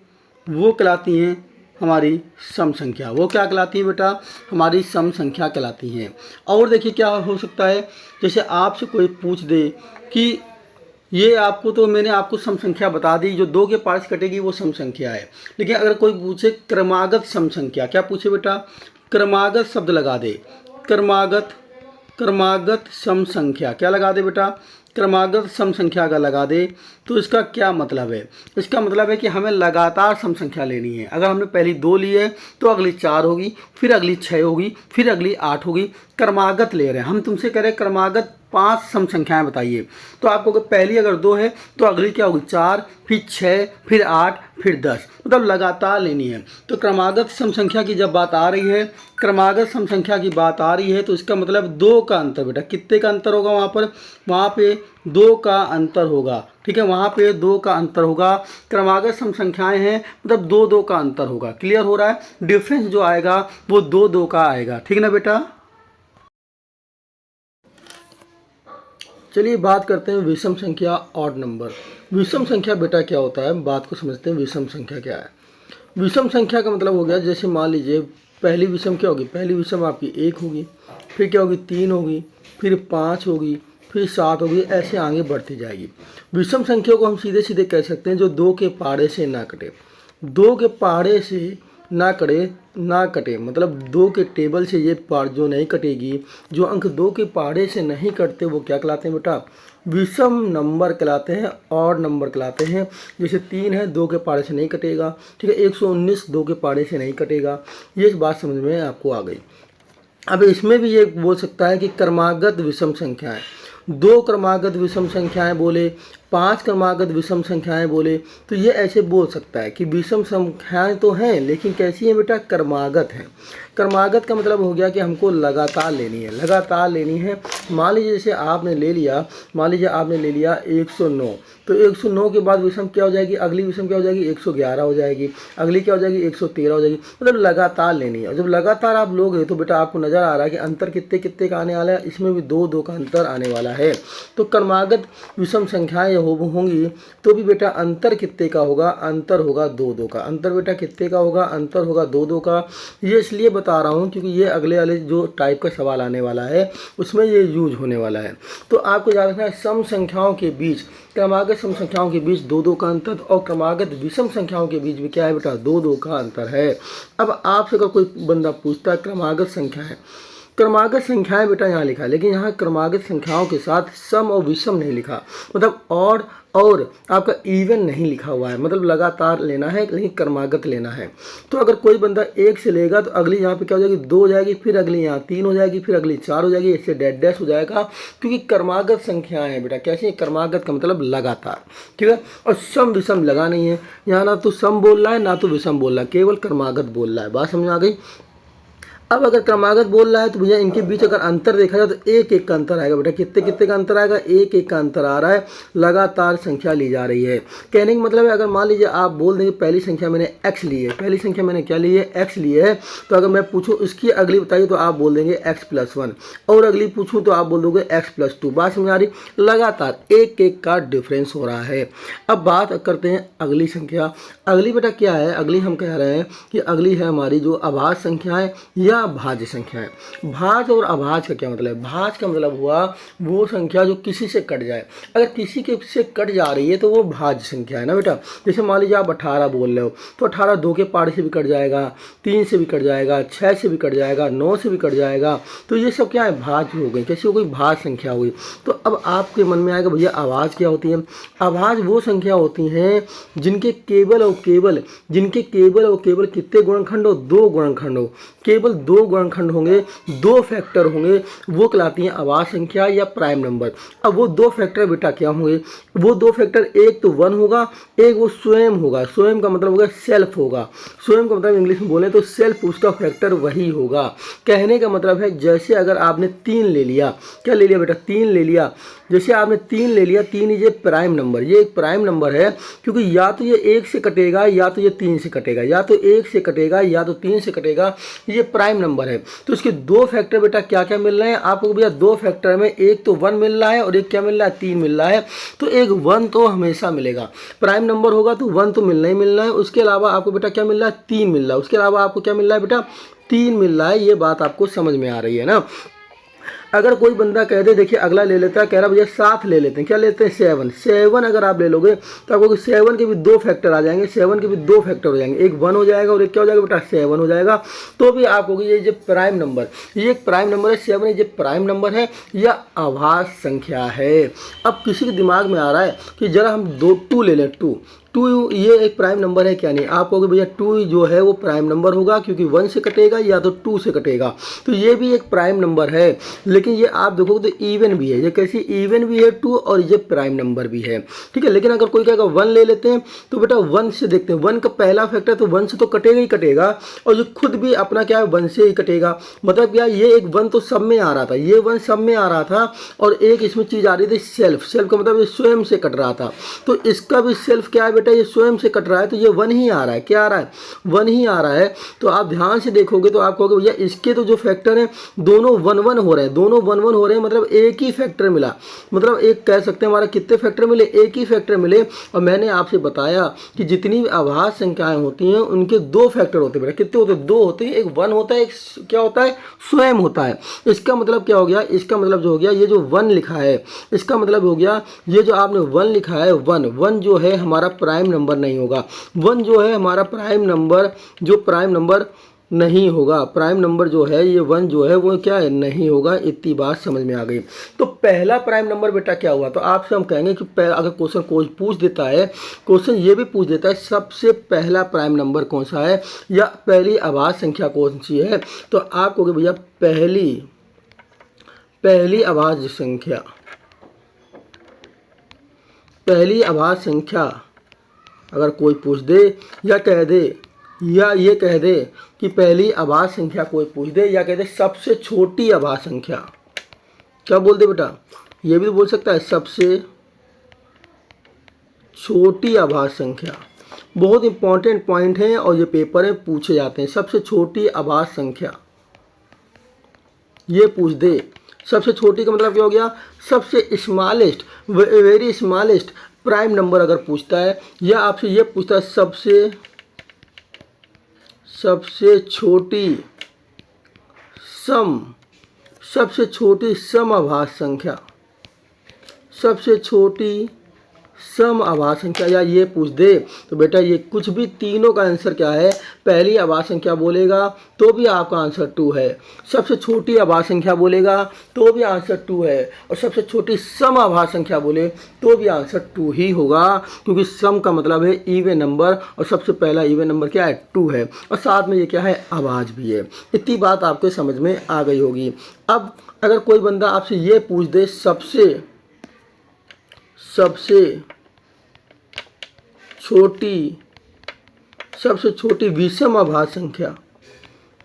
वो कहलाती हैं हमारी सम संख्या। वो क्या कहलाती है बेटा, हमारी सम संख्या कहलाती हैं। और देखिए क्या हो सकता है, जैसे आपसे कोई पूछ दे कि ये आपको, तो मैंने आपको सम संख्या बता दी, जो 2 के पारे से कटेगी वो सम संख्या है। लेकिन अगर कोई पूछे क्रमागत सम संख्या, क्या पूछे बेटा, क्रमागत शब्द लगा दे, क्रमागत सम संख्या, क्या लगा दे बेटा, क्रमागत सम संख्या का लगा दे। तो इसका क्या मतलब है, इसका मतलब है कि हमें लगातार सम संख्या लेनी है। अगर हमने पहली 2 ली है तो अगली 4 होगी, फिर अगली 6 होगी, फिर अगली 8 होगी। क्रमागत ले रहे हैं हम, तुमसे कह रहे हैं क्रमागत 5 सम संख्याएं बताइए। तो आपको पहली अगर 2 है तो अगली क्या होगी, 4, फिर 6, फिर 8, फिर 10, मतलब लगातार लेनी है। तो क्रमागत सम संख्या की जब बात आ रही है, क्रमागत सम संख्या की बात आ रही है, तो इसका मतलब 2 का अंतर बेटा, कितने का अंतर होगा वहाँ पे 2 का अंतर होगा, ठीक है। वहाँ पे 2 का अंतर होगा। क्रमागत सम संख्याएं हैं मतलब 2 का अंतर होगा। क्लियर हो रहा है, डिफरेंस जो आएगा वो 2 का आएगा, ठीक है ना बेटा। चलिए बात करते हैं विषम संख्या, ऑड नंबर। विषम संख्या बेटा क्या होता है, बात को समझते हैं। विषम संख्या क्या है, विषम संख्या का मतलब हो गया, जैसे मान लीजिए पहली विषम क्या होगी, पहली विषम आपकी 1 होगी, फिर क्या होगी 3 होगी, फिर 5 होगी, फिर 7 होगी, ऐसे आगे बढ़ती जाएगी। विषम संख्या को हम सीधे सीधे कह सकते हैं जो 2 के पारे से ना कटे। दो के पहाड़े से ना कटे, मतलब दो के टेबल से ये पार्ट जो नहीं कटेगी, जो अंक दो के पहाड़े से नहीं कटते वो क्या कहलाते हैं बेटा? विषम नंबर कहलाते हैं, और नंबर कहलाते हैं। जैसे 3 है, 2 के पहाड़े से नहीं कटेगा, ठीक है। 119 2 के पहाड़े से नहीं कटेगा। ये बात समझ में आपको आ गई। अब इसमें भी ये बोल सकता है कि क्रमागत विषम संख्याएं, 2 क्रमागत विषम संख्याएं बोले, 5 क्रमागत विषम संख्याएं बोले, तो ये ऐसे बोल सकता है कि विषम संख्याएं तो हैं लेकिन कैसी हैं बेटा? क्रमागत हैं। क्रमागत का मतलब हो गया कि हमको लगातार लेनी है, लगातार लेनी है। मान लीजिए जैसे आपने ले लिया, मान लीजिए आपने ले लिया 109, तो 109 के बाद विषम क्या हो जाएगी? अगली विषम क्या हो जाएगी? 111 हो जाएगी, अगली क्या हो जाएगी? 113 हो जाएगी। मतलब लगातार लेनी है। और जब लगातार आप लोगे तो बेटा आपको नज़र आ रहा है कि अंतर कितने कितने का आने वाला है, इसमें भी 2 का अंतर आने वाला है। तो क्रमागत विषम संख्याएं होंगी तो भी बेटा अंतर कितने का होगा? अंतर होगा 2 का। अंतर बेटा कितने का होगा? अंतर होगा 2 का। ये इसलिए बता रहा हूँ क्योंकि ये अगले वाले जो टाइप का सवाल आने वाला है उसमें ये यूज होने वाला है। तो आपको याद रखना है सम संख्याओं के बीच, क्रमागत सम संख्याओं के बीच 2 का अंतर, और क्रमागत विषम संख्याओं के बीच भी क्या है बेटा? 2 का अंतर है। अब आपसे अगर कोई बंदा पूछता है क्रमागत संख्याएं, क्रमागत संख्याएं बेटा यहाँ लिखा है, लेकिन यहाँ क्रमागत संख्याओं के साथ सम और विषम नहीं लिखा, मतलब और आपका इवन नहीं लिखा हुआ है, मतलब लगातार लेना है लेकिन क्रमागत लेना है। तो अगर कोई बंदा 1 से लेगा तो अगली यहाँ पे क्या हो जाएगी? 2 हो जाएगी, फिर अगली यहाँ 3 हो जाएगी, फिर अगली 4 हो जाएगी, इससे डैश हो जाएगा, क्योंकि क्रमागत संख्याएं हैं बेटा। कैसी? क्रमागत का मतलब लगातार, ठीक है। और सम विषम लगा नहीं है यहाँ, ना तो सम बोल रहा है ना तो विषम बोल रहा है, केवल क्रमागत बोल रहा है। बात समझ आ गई? अब अगर क्रमागत बोल रहा है तो भैया इनके बीच अगर अंतर देखा जाए तो 1 का अंतर आएगा बेटा। कितने कितने का अंतर आएगा? 1 का अंतर आ रहा है, लगातार संख्या ली जा रही है। कहने का मतलब है अगर मान लीजिए आप बोल देंगे पहली संख्या मैंने x ली है, पहली संख्या मैंने क्या ली है? x ली है, तो अगर मैं पूछूं इसकी अगली बताइए तो आप बोल देंगे x+1, और अगली पूछूं तो आप बोल दोगे x+2। बात समझ आ रही? लगातार 1 का डिफरेंस हो रहा है। अब बात करते हैं अगली संख्या। अगली बेटा क्या है? अगली हम कह रहे हैं कि अगली है हमारी जो अभाज्य संख्या है या भाज्य संख्याएं। भाज्य और अभाज्य का क्या मतलब है? भाज्य का मतलब हुआ वो संख्या जो किसी से कट जाए। अगर किसी के से कट जा रही है तो वो भाज्य संख्या है ना बेटा। जैसे मान लीजिए आप 18 बोल रहे हो तो 18 2 के पहाड़े से भी कट जाएगा, 3 से भी कट जाएगा, 6 से भी कट जाएगा, 9 से भी कट जाएगा। तो ये सब क्या है? भाज्य हो गई। कैसी हो गई? भाज्य संख्या हो गई। तो अब आपके मन में आएगा भैया अभाज्य क्या होती है? अभाज्य वो संख्या होती हैं जिनके केवल और केवल कितने गुणनखंड हो? 2 गुणनखंड हो, केवल 2 गुणनखंड होंगे, 2 फैक्टर होंगे, वो कहलाती हैं अभाज्य संख्या या प्राइम नंबर। अब वो 2 फैक्टर बेटा क्या होंगे? वो 2 फैक्टर एक तो 1 होगा, एक वो स्वयं होगा। स्वयं का मतलब होगा सेल्फ होगा। स्वयं का मतलब इंग्लिश में बोले तो सेल्फ, उसका फैक्टर वही होगा। कहने का मतलब है जैसे अगर आपने 3 ले लिया, क्या ले लिया बेटा? 3 ले लिया। जैसे आपने 3 ले लिया, 3 ये प्राइम नंबर, ये एक प्राइम नंबर है क्योंकि या तो ये 1 से कटेगा या तो ये 3 से कटेगा, या तो 1 से कटेगा या तो 3 से कटेगा, ये प्राइम नंबर है। तो इसके 2 फैक्टर बेटा क्या क्या मिल रहे हैं आपको भैया? 2 फैक्टर में एक तो 1 मिल रहा है और एक क्या मिल रहा है? 3 मिल रहा है। तो एक 1 तो हमेशा मिलेगा, प्राइम नंबर होगा तो 1 तो मिलना ही मिलना है। उसके अलावा आपको बेटा क्या मिल रहा है? 3 मिल रहा है। उसके अलावा आपको क्या मिल रहा है बेटा? 3 मिल रहा है। ये बात आपको समझ में आ रही है ना। अगर कोई बंदा कह दे, देखिए अगला ले लेता है, कह रहा भैया 7 ले लेते हैं, क्या लेते हैं? 7 अगर आप ले लोगे तो आपको 7 के भी 2 फैक्टर आ जाएंगे, 7 के भी 2 फैक्टर हो जाएंगे, एक 1 हो जाएगा और एक क्या हो जाएगा बेटा? 7 हो जाएगा। तो भी आप होगी ये जो प्राइम नंबर, ये एक प्राइम नंबर है 7, ये प्राइम नंबर है या अभाज्य संख्या है। अब किसी के दिमाग में आ रहा है कि जरा हम 2 ले लें, 2 ये एक प्राइम नंबर है क्या? नहीं। आप कहोगे भैया 2 जो है वो प्राइम नंबर होगा क्योंकि 1 से कटेगा या तो 2 से कटेगा, तो ये भी एक प्राइम नंबर है। लेकिन ये आप देखोगे तो इवन भी है, ये कैसी? इवन भी है 2 और ये प्राइम नंबर भी है, ठीक है। लेकिन अगर कोई कहेगा 1 ले लेते हैं तो बेटा 1 से देखते हैं, 1 का पहला फैक्टर तो 1 से तो कटेगा ही कटेगा, और ये खुद भी अपना क्या है? 1 से ही कटेगा। मतलब क्या? ये एक 1 तो सब में आ रहा था, ये 1 सब में आ रहा था, और एक इसमें चीज़ आ रही थी सेल्फ। सेल्फ का मतलब ये स्वयं से कट रहा था, तो इसका भी सेल्फ क्या है बेटा? ये स्वयं से कट रहा है, तो ये 1 ही आ रहा है। क्या आ रहा है? 1 ही आ रहा है। तो आप ध्यान से देखोगे तो आप कहोगे भैया इसके तो जो फैक्टर हैं दोनों 1 1 हो रहे हैं, दोनों दोनों 1 1 हो रहे हैं, मतलब एक ही फैक्टर मिला, मतलब एक कह सकते हैं हमारा कितने फैक्टर मिले, एक ही फैक्टर मिले। और मैंने आपसे बताया कि जितनी भी अभाज्य संख्याएं होती हैं उनके 2 फैक्टर होते हैं बेटा। कितने होते हैं? 2 होते हैं। एक 1 होता है, एक क्या होता है? स्वयं होता है। इसका मतलब क्या हो गया? इसका मतलब जो हो गया, ये जो 1 लिखा है, इसका मतलब हो गया ये जो आपने 1 लिखा है, 1 जो है हमारा प्राइम नंबर नहीं होगा। 1 जो है हमारा प्राइम नंबर, जो प्राइम नंबर नहीं होगा, प्राइम नंबर जो है ये 1 जो है वो क्या है? नहीं होगा। इतनी बात समझ में आ गई। तो पहला प्राइम नंबर बेटा क्या हुआ? तो आपसे हम कहेंगे कि अगर क्वेश्चन कोई पूछ देता है, क्वेश्चन ये भी पूछ देता है सबसे पहला प्राइम नंबर कौन सा है या पहली अभाज्य संख्या कौन सी है, तो आप कहोगे भैया पहली अभाज्य संख्या, पहली अभाज्य संख्या अगर कोई पूछ दे या कह दे, या ये कह दे कि पहली अभाज्य संख्या कोई पूछ दे, या कह दे सबसे छोटी अभाज्य संख्या, क्या बोल दे बेटा? ये भी बोल सकता है सबसे छोटी अभाज्य संख्या। बहुत इंपॉर्टेंट पॉइंट है और ये पेपर में पूछे जाते हैं। सबसे छोटी अभाज्य संख्या ये पूछ दे। सबसे छोटी का मतलब क्या हो गया? सबसे smallest, very smallest prime number अगर पूछता है, या आपसे ये पूछता है सबसे छोटी सम अभाज्य संख्या, सबसे छोटी सम अभाज्य संख्या, या ये पूछ दे, तो बेटा ये कुछ भी तीनों का आंसर क्या है? पहली अभाज्य संख्या बोलेगा तो भी आपका आंसर 2 है, सबसे छोटी अभाज्य संख्या बोलेगा तो भी आंसर 2 है, और सबसे छोटी सम अभाज्य संख्या बोले तो भी आंसर 2 ही होगा, क्योंकि सम का मतलब है इवन नंबर, और सबसे पहला इवन नंबर क्या है? 2 है, और साथ में ये क्या है? अभाज्य भी है। इतनी बात आपके समझ में आ गई होगी। अब अगर कोई बंदा आपसे ये पूछ दे सबसे छोटी विषम अभाज्य संख्या,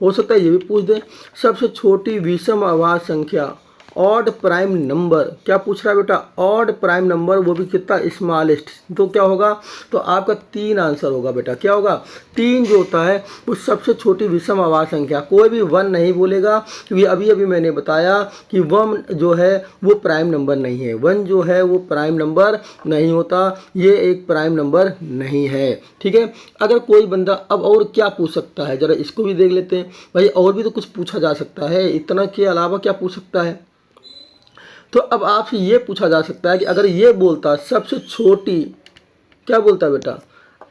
हो सकता है ये भी पूछ दे सबसे छोटी विषम अभाज्य संख्या, ऑड प्राइम नंबर। क्या पूछ रहा है बेटा? ऑड प्राइम नंबर, वो भी कितना? स्मॉलेस्ट। तो क्या होगा? तो आपका 3 आंसर होगा बेटा। क्या होगा? 3 जो होता है वो सबसे छोटी विषम अभाज्य संख्या। कोई भी 1 नहीं बोलेगा, क्योंकि अभी मैंने बताया कि 1 जो है वो प्राइम नंबर नहीं है। 1 जो है वो प्राइम नंबर नहीं होता, ये एक प्राइम नंबर नहीं है। ठीक है। अगर कोई बंदा अब और क्या पूछ सकता है, जरा इसको भी देख लेते हैं भाई। और भी तो कुछ पूछा जा सकता है, इतना के अलावा क्या पूछ सकता है? तो अब आपसे ये पूछा जा सकता है कि अगर ये बोलता सबसे छोटी, क्या बोलता बेटा?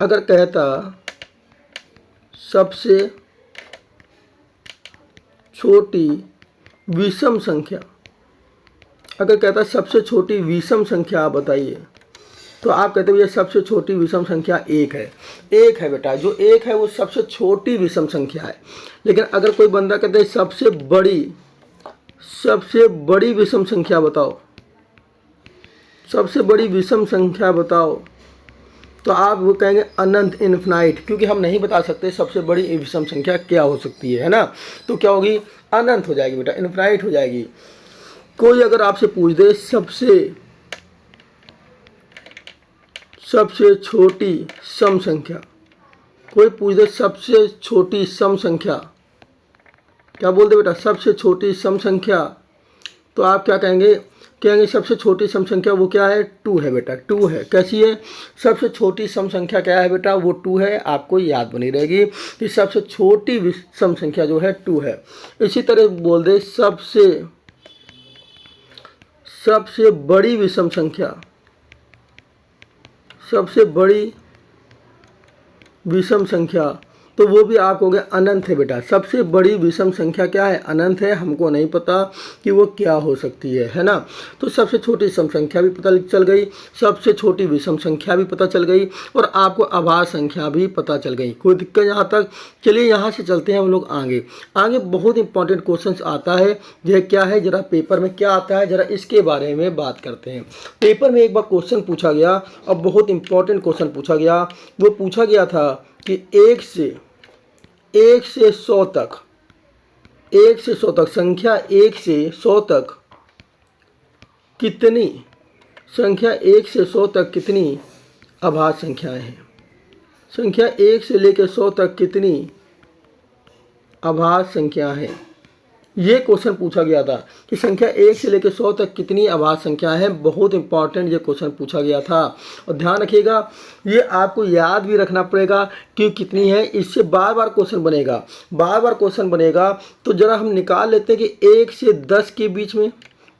अगर कहता सबसे छोटी विषम संख्या, अगर कहता सबसे छोटी विषम संख्या आप बताइए, तो आप कहते भैया सबसे छोटी विषम संख्या 1 है। 1 है बेटा, जो 1 है वो सबसे छोटी विषम संख्या है। लेकिन अगर कोई बंदा कहते हैं सबसे बड़ी विषम संख्या बताओ, सबसे बड़ी विषम संख्या बताओ, तो आप वो कहेंगे अनंत, इन्फिनाइट, क्योंकि हम नहीं बता सकते सबसे बड़ी विषम संख्या क्या हो सकती है ना। तो क्या होगी? अनंत हो जाएगी बेटा, इन्फिनाइट हो जाएगी। कोई अगर आपसे पूछ दे सबसे छोटी सम संख्या, कोई पूछ दे सबसे छोटी सम संख्या, क्या बोल दे बेटा? सबसे छोटी सम संख्या, तो आप क्या कहेंगे? कहेंगे सबसे छोटी सम संख्या वो क्या है? 2 है बेटा, 2 है। कैसी है? सबसे छोटी सम संख्या क्या है बेटा? वो 2 है। आपको याद बनी रहेगी कि सबसे छोटी सम संख्या जो है 2 है। इसी तरह बोल दे सबसे बड़ी विषम संख्या, सबसे बड़ी विषम संख्या, तो वो भी आप कहोगे अनंत है बेटा। सबसे बड़ी विषम संख्या क्या है? अनंत है। हमको नहीं पता कि वो क्या हो सकती है ना। तो सबसे छोटी सम संख्या भी पता चल गई, सबसे छोटी विषम संख्या भी पता चल गई, और आपको अभाज्य संख्या भी पता चल गई। कोई दिक्कत यहाँ तक? चलिए यहाँ से चलते हैं हम लोग आगे बहुत इंपॉर्टेंट क्वेश्चन आता है। यह क्या है? जरा पेपर में क्या आता है, जरा इसके बारे में बात करते हैं। पेपर में एक बार क्वेश्चन पूछा गया, और बहुत इंपॉर्टेंट क्वेश्चन पूछा गया। वो पूछा गया था कि 1 से 100 तक, 1 से 100 तक, संख्या 1 से 100 तक कितनी, संख्या 1 से 100 तक कितनी अभाज्य संख्याएं हैं? संख्या 1 से लेकर 100 तक कितनी अभाज्य संख्या हैं? ये क्वेश्चन पूछा गया था कि संख्या 1 से लेकर 100 तक कितनी अभाज्य संख्या है। बहुत इंपॉर्टेंट ये क्वेश्चन पूछा गया था और ध्यान रखिएगा ये आपको याद भी रखना पड़ेगा कि कितनी है। इससे बार बार क्वेश्चन बनेगा, बार बार क्वेश्चन बनेगा। तो ज़रा हम निकाल लेते हैं कि 1 से 10 के बीच में,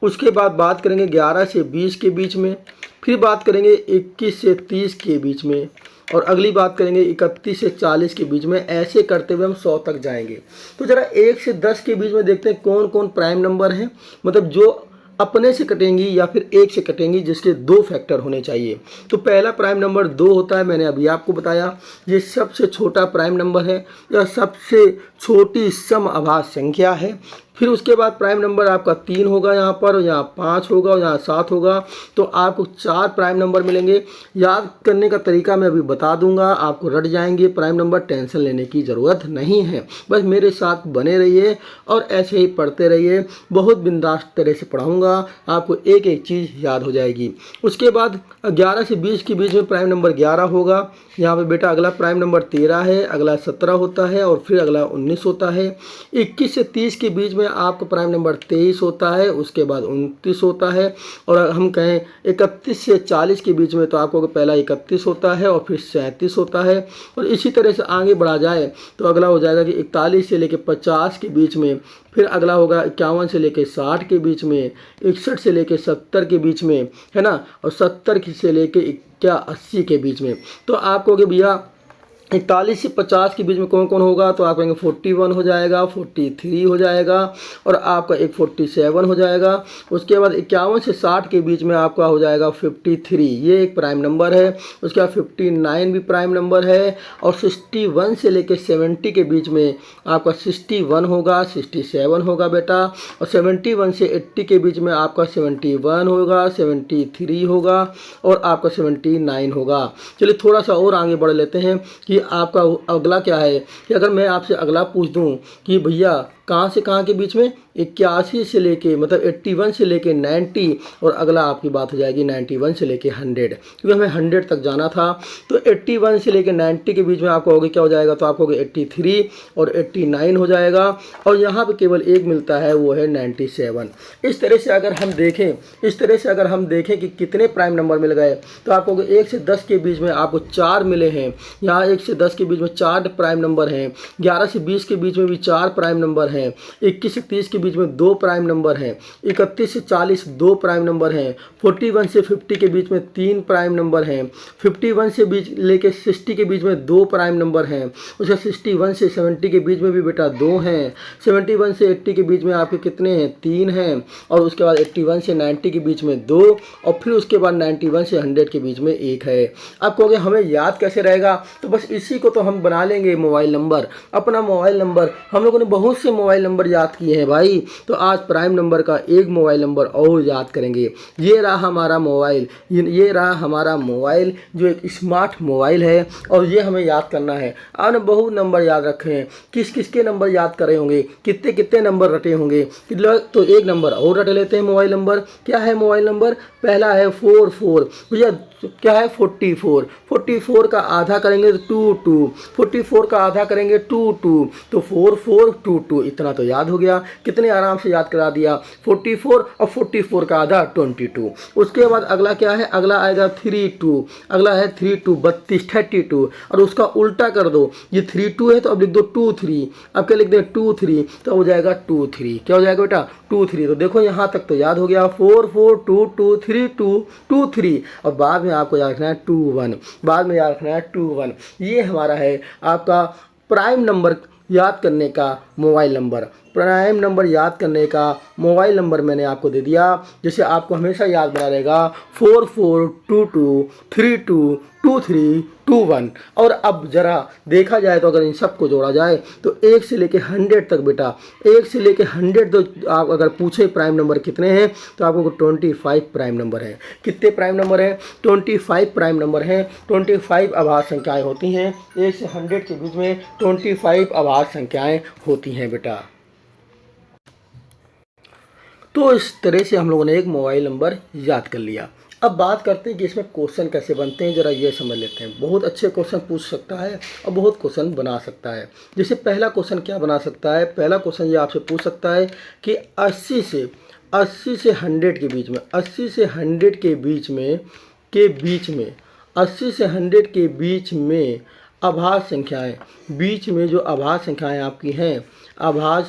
उसके बाद बात करेंगे 11 से 20 के बीच में, फिर बात करेंगे 21 से 30 के बीच में, और अगली बात करेंगे 31 से 40 के बीच में। ऐसे करते हुए हम 100 तक जाएंगे। तो ज़रा 1 से 10 के बीच में देखते हैं कौन कौन प्राइम नंबर हैं, मतलब जो अपने से कटेंगी या फिर 1 से कटेंगी, जिसके 2 फैक्टर होने चाहिए। तो पहला प्राइम नंबर 2 होता है, मैंने अभी आपको बताया। ये सबसे छोटा प्राइम नंबर है या सबसे छोटी सम अभाज्य संख्या है। फिर उसके बाद प्राइम नंबर आपका 3 होगा यहाँ पर, यहाँ 5 होगा और यहाँ 7 होगा। तो आपको 4 प्राइम नंबर मिलेंगे। याद करने का तरीका मैं अभी बता दूंगा, आपको रट जाएंगे प्राइम नंबर, टेंशन लेने की ज़रूरत नहीं है। बस मेरे साथ बने रहिए और ऐसे ही पढ़ते रहिए। बहुत बिंदास तरह से पढ़ाऊँगा, आपको एक एक चीज़ याद हो जाएगी। उसके बाद 11 से 20 के बीच में प्राइम नंबर 11 होगा। यहाँ पे बेटा अगला प्राइम नंबर 13 है, अगला 17 होता है और फिर अगला 19 होता है। 21 से 30 के बीच में आपका प्राइम नंबर 23 होता है, उसके बाद 29 होता है। और हम कहें 31 से 40 के बीच में तो आपको पहला 31 होता है और फिर 37 होता है। और इसी तरह से आगे बढ़ा जाए तो अगला हो जाएगा कि 41 से लेकर 50 के बीच में, फिर अगला होगा 51 से लेकर 60 के बीच में, 61 से लेकर 70 के बीच में, है ना, और 70 से लेकर 80 के बीच में। तो आप कहोगे भैया 41 से 50 के बीच में कौन कौन होगा, तो आप कहेंगे 41 हो जाएगा, 43 हो जाएगा और आपका एक 47 हो जाएगा। उसके बाद 51 से 60 के बीच में आपका हो जाएगा 53, ये एक प्राइम नंबर है। उसके बाद 59 भी प्राइम नंबर है। और 61 से लेकर 70 के बीच में आपका 61 होगा, 67 होगा बेटा। और 71 से 80 के बीच में आपका 71 होगा, 73 होगा और आपका 79 होगा। चलिए थोड़ा सा और आगे बढ़ लेते हैं कि आपका अगला क्या है। कि अगर मैं आपसे अगला पूछ दूं कि भैया कहाँ से कहाँ के बीच में, 81 से लेके मतलब 81 से लेके 90, और अगला आपकी बात हो जाएगी 91 से लेके 100, क्योंकि हमें 100 तक जाना था। तो 81 से लेके 90 के बीच में आपको होगी क्या हो जाएगा, तो आपको 83 और 89 हो जाएगा। और यहाँ पे केवल एक मिलता है, वो है 97। इस तरह से अगर हम देखें कि कितने प्राइम नंबर मिल गए, तो आपको 1 से 10 के बीच में आपको 4 मिले हैं। यहाँ 1 से 10 के बीच में 4 प्राइम नंबर हैं। 11 से 20 के बीच में भी 4 प्राइम नंबर हैं। 21 से 30 के बीच में 2 प्राइम नंबर हैं। 31 से 40 2 प्राइम नंबर हैं। 41 से 50 के बीच में 3 प्राइम नंबर हैं। 51 से बीच लेके 60 के बीच में 2 प्राइम नंबर हैं। उसके 61 से 70 के बीच में भी बेटा 2 हैं। 71 से 80 के बीच में आपके कितने हैं, 3 हैं। और उसके बाद 81 से 90 के बीच में 2, और फिर उसके बाद 91 से 100 के बीच में 1 है। अब कहोगे हमें याद कैसे रहेगा, तो बस इसी को तो हम बना लेंगे मोबाइल नंबर। अपना मोबाइल नंबर हम लोगों ने बहुत से मोबाइल नंबर याद किए हैं भाई, तो आज प्राइम नंबर का एक मोबाइल नंबर और याद करेंगे। ये रहा हमारा मोबाइल, ये रहा हमारा मोबाइल जो एक स्मार्ट मोबाइल है, और ये हमें याद करना है। आपने बहुत नंबर याद रखे हैं, किस किस के नंबर याद करे होंगे, कितने कितने नंबर रटे होंगे। तो एक नंबर और रट लेते हैं। मोबाइल नंबर क्या है, मोबाइल नंबर पहला है 44 भैया, क्या है 44। 44 का आधा करेंगे तो 22, 44 का आधा करेंगे 22, तो 4422। इतना तो याद हो गया, कितने आराम से याद करा दिया। 44 और 44 का आधा 22। उसके बाद अगला क्या है, अगला आएगा 32, अगला है 32 32 32, और उसका उल्टा कर दो। ये 32 है तो अब लिख दो 23, अब क्या लिख दें 23, तो हो जाएगा 23। क्या हो जाएगा बेटा 23। तो देखो यहाँ तक तो याद हो गया, 44223223, और बाद में आपको याद रखना है 21, बाद में याद रखना है 21। ये हमारा है आपका प्राइम नंबर याद करने का मोबाइल नंबर। प्राइम नंबर याद करने का मोबाइल नंबर मैंने आपको दे दिया, जिसे आपको हमेशा याद बना रहेगा 4422322321। और अब ज़रा देखा जाए तो अगर इन सबको जोड़ा जाए तो 1 से लेके 100 तक बेटा, 1 से लेके 100 तो आप अगर पूछे प्राइम नंबर कितने हैं, तो आपको 25 प्राइम नंबर है। कितने प्राइम नंबर हैं, 25 प्राइम नंबर हैं। 25 अभाज्य संख्याएँ होती हैं। 1 से 100 के बीच में 25 अभाज्य संख्याएँ होती हैं बेटा। तो तो इस तरह से हम लोगों ने एक मोबाइल नंबर याद कर लिया। अब बात करते हैं कि इसमें क्वेश्चन कैसे बनते हैं, ज़रा ये समझ लेते हैं। बहुत अच्छे क्वेश्चन पूछ सकता है और बहुत क्वेश्चन बना सकता है। जैसे पहला क्वेश्चन क्या बना सकता है, पहला क्वेश्चन ये आपसे पूछ सकता है कि 80 से 100 के बीच में 80 से 100 के बीच में 80 से 100 के बीच में अभाज्य संख्याएं, बीच में जो अभाज्य संख्याएं आपकी हैं, अभाज्य